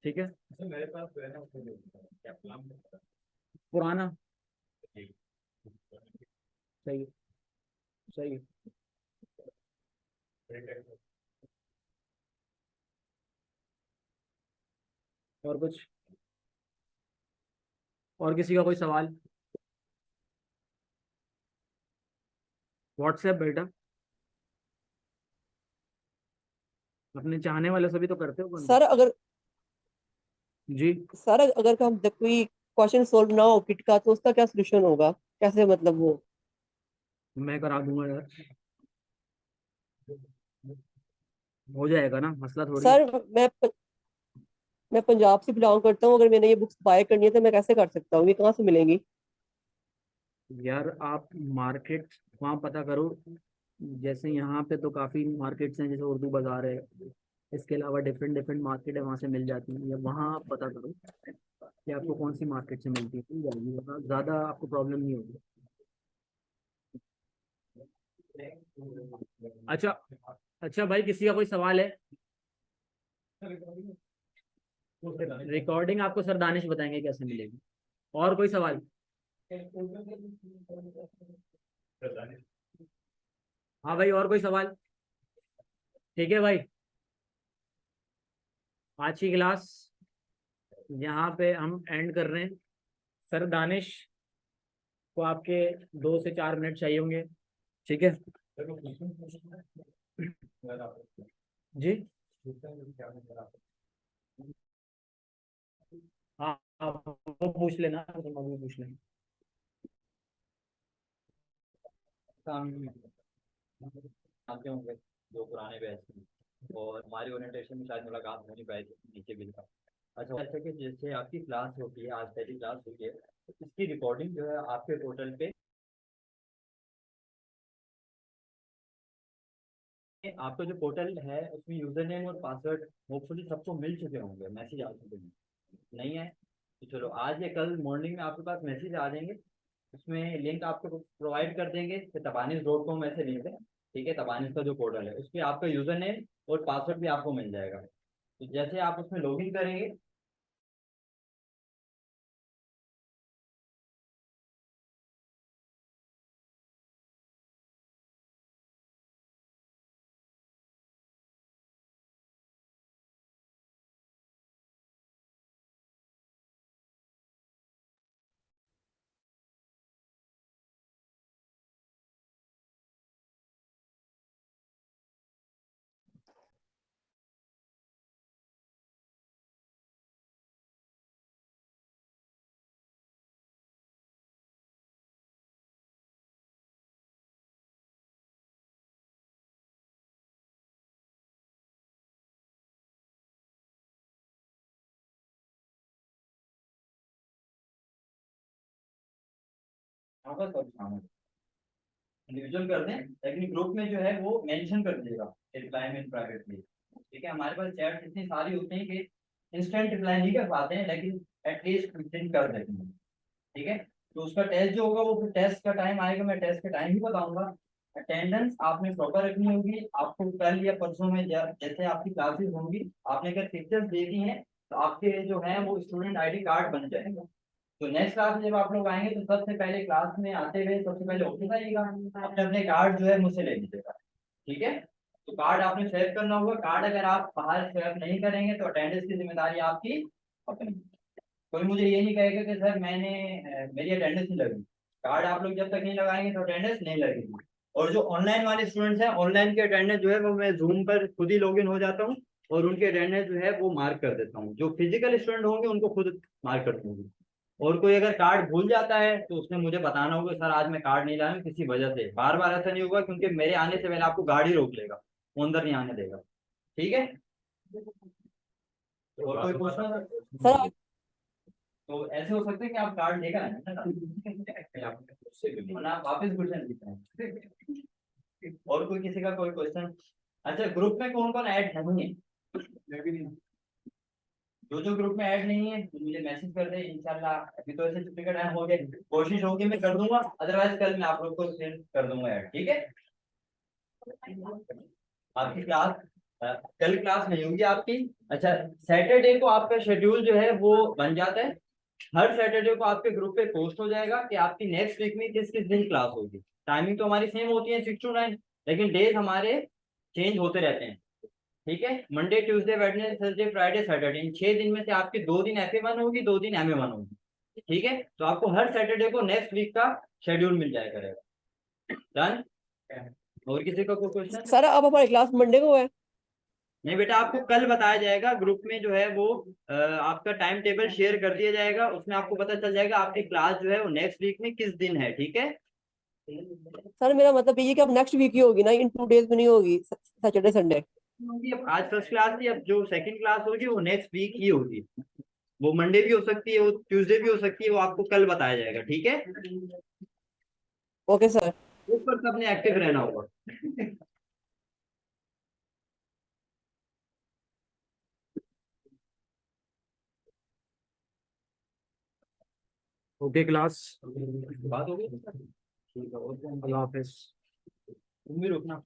ठीक है, मेरे पास जो है ना उसको क्या प्लान पुराना। सही है, सही है। और कुछ, और किसी का कोई सवाल? व्हाट्सएप बेटा, अपने चाहने वाले सभी तो करते हो बंद। सर अगर जी, हम जब कोई क्वेश्चन सोल्व ना हो किट का तो उसका क्या सोल्यूशन होगा, कैसे मतलब वो? मैं करा दूंगा यार, हो जाएगा ना, मसला थोड़ी है। सर मैं पंजाब से बिलोंग करता हूँ, अगर मैंने ये बुक्स बाय करनी है तो मैं कैसे कर सकता हूँ, ये कहाँ से मिलेंगी? यार आप मार्केट वहाँ पता करो, जैसे यहाँ पे तो काफ़ी मार्केट्स हैं, जैसे उर्दू बाजार है, इसके अलावा डिफरेंट डिफरेंट मार्केट है, वहाँ से मिल जाती है, या वहाँ आप पता करो कि आपको कौन सी मार्केट से मिलती है, मिल जाएगी, वहाँ ज़्यादा आपको प्रॉब्लम नहीं होगी। अच्छा, अच्छा भाई किसी का कोई सवाल है? रिकॉर्डिंग आपको सर दानिश बताएंगे कैसे मिलेगी। और कोई सवाल? हाँ भाई, और कोई सवाल? ठीक है भाई, आज की क्लास यहाँ पे हम एंड कर रहे हैं। सर दानिश को आपके 2 से 4 मिनट चाहिए होंगे, ठीक है जी? हाँ वो पूछ लेना, तुम अभी पूछ लेना। जानते होंगे जो पुराने बैच में, और हमारी ओरिएंटेशन में शायद मुलाकात हो नहीं पाई थी नीचे भी लिखा। अच्छा अच्छा, कि जैसे आपकी क्लास होती है, आज पहली क्लास हुई है, तो इसकी रिकॉर्डिंग जो है आपके पोर्टल पे, आपका जो पोर्टल है उसमें यूजर नेम और पासवर्ड होपफुली सबको मिल चुके होंगे, मैसेज आ चुके हैं। नहीं है तो चलो आज या कल मॉर्निंग में आपके पास मैसेज आ जाएंगे, उसमें लिंक आपको प्रोवाइड कर देंगे कि tabanis.com ऐसे लिंक है, ठीक है। तबानिस का जो पोर्टल है उसमें आपका यूजर नेम और पासवर्ड भी आपको मिल जाएगा। तो जैसे आप उसमें लॉगिन करेंगे, इंडिविजुअल कर दें, लेकिन ग्रुप में जो है वो मेंशन कर दीजिएगा रिप्लाई में प्राइवेटली, ठीक है। हमारे पास चैट इतनी सारी होती हैं कि इंस्टेंट रिप्लाई नहीं कर पाते हैं, लेकिन एटलीस्ट विथिन कर देते हैं, ठीक है। तो उसका टेस्ट जो होगा वो फिर टेस्ट का टाइम आएगा, मैं टेस्ट का टाइम ही बताऊंगा। अटेंडेंस आपने प्रॉपर रखनी होगी। आपको कल या परसों में जैसे आपकी क्लासेस होंगी, आपने अगर पिक्चर्स दे दी हैं तो आपके जो है वो स्टूडेंट आईडी कार्ड बन जाएगा। तो नेक्स्ट क्लास में जब आप लोग आएंगे तो सबसे पहले क्लास में आते हुए सबसे पहले ऑफिस आइएगा, अपने अपने कार्ड जो है मुझसे ले लीजिएगा, ठीक है। तो कार्ड आपने स्वैप करना होगा। कार्ड अगर आप बाहर स्वैप नहीं करेंगे तो अटेंडेंस की जिम्मेदारी आपकी अपनी। कोई मुझे ये नहीं कहेगा कि सर मेरी अटेंडेंस नहीं लगी। कार्ड आप लोग जब तक नहीं लगाएंगे तो अटेंडेंस नहीं लगेगी। और जो ऑनलाइन वाले स्टूडेंट्स हैं, ऑनलाइन की अटेंडेंस जो है वो मैं जूम पर खुद ही लॉगिन हो जाता हूँ और उनकी अटेंडेंस जो है वो मार्क कर देता हूँ। जो फिजिकल स्टूडेंट होंगे उनको खुद मार्क कर दूंगी। और कोई अगर कार्ड भूल जाता है तो उसने मुझे बताना होगा सर आज मैं कार्ड नहीं लाया हूं किसी वजह से। बार बार ऐसा नहीं होगा, क्योंकि मेरे आने से पहले आपको गाड़ी रोक लेगा, वो अंदर नहीं आने देगा, ठीक है। और कोई क्वेश्चन? सर तो ऐसे हो सकते हैं कि आप कार्ड लेकर आए ना, आप वापस क्वेश्चन लिखते हैं। और कोई किसी का कोई क्वेश्चन? अच्छा, ग्रुप में कौन कौन ऐड नहीं है? जो ग्रुप में ऐड नहीं है तो मुझे मैसेज कर दे, इंशाल्लाह। अभी तो ऐसे छुट्टी का टाइम हो गया, कोशिश होगी मैं कर दूंगा, अदरवाइज कल मैं आप लोग को सेंड कर दूंगा ऐड, ठीक है। आपकी क्लास कल क्लास नहीं होगी आपकी। अच्छा, सैटरडे को आपका शेड्यूल जो है वो बन जाता है। हर सैटरडे को आपके ग्रुप पे पोस्ट हो जाएगा कि आपकी नेक्स्ट वीक में किस किस दिन क्लास होगी। टाइमिंग तो हमारी सेम होती है 6 to 9, लेकिन डेज हमारे चेंज होते रहते हैं, ठीक है। Monday Tuesday Wednesday Thursday Friday Saturday, इन 6 दिन में से आपकी 2 दिन FA1 होगी, 2 दिन MA1 होगी, ठीक है। तो आपको हर सैटरडे को नेक्स्ट वीक का शेड्यूल मिल जाया करेगा। डन? और किसी का कोई क्वेश्चन? सर अब हमारी क्लास मंडे को है। नहीं बेटा, आपको कल बताया जाएगा। ग्रुप में जो है वो आपका टाइम टेबल शेयर कर दिया जाएगा, उसमें आपको पता चल जाएगा आपकी क्लास जो है वो नेक्स्ट वीक में किस दिन है, ठीक है। सर मेरा मतलब ये कि अब नेक्स्ट वीक ही होगी ना, इन 2 डेज में नहीं होगी, सैटरडे संडे। अब आज फर्स्ट क्लास थी, अब जो सेकंड क्लास होगी वो नेक्स्ट वीक ही होगी। वो मंडे भी हो सकती है, वो ट्यूसडे भी हो सकती है, वो आपको कल बताया जाएगा, ठीक है। Okay sir. उस पर सबने एक्टिव रहना होगा। ओके क्लास, बात हो गई? ठीक है, और अल्लाह हाफिज। तुम भी रुकना।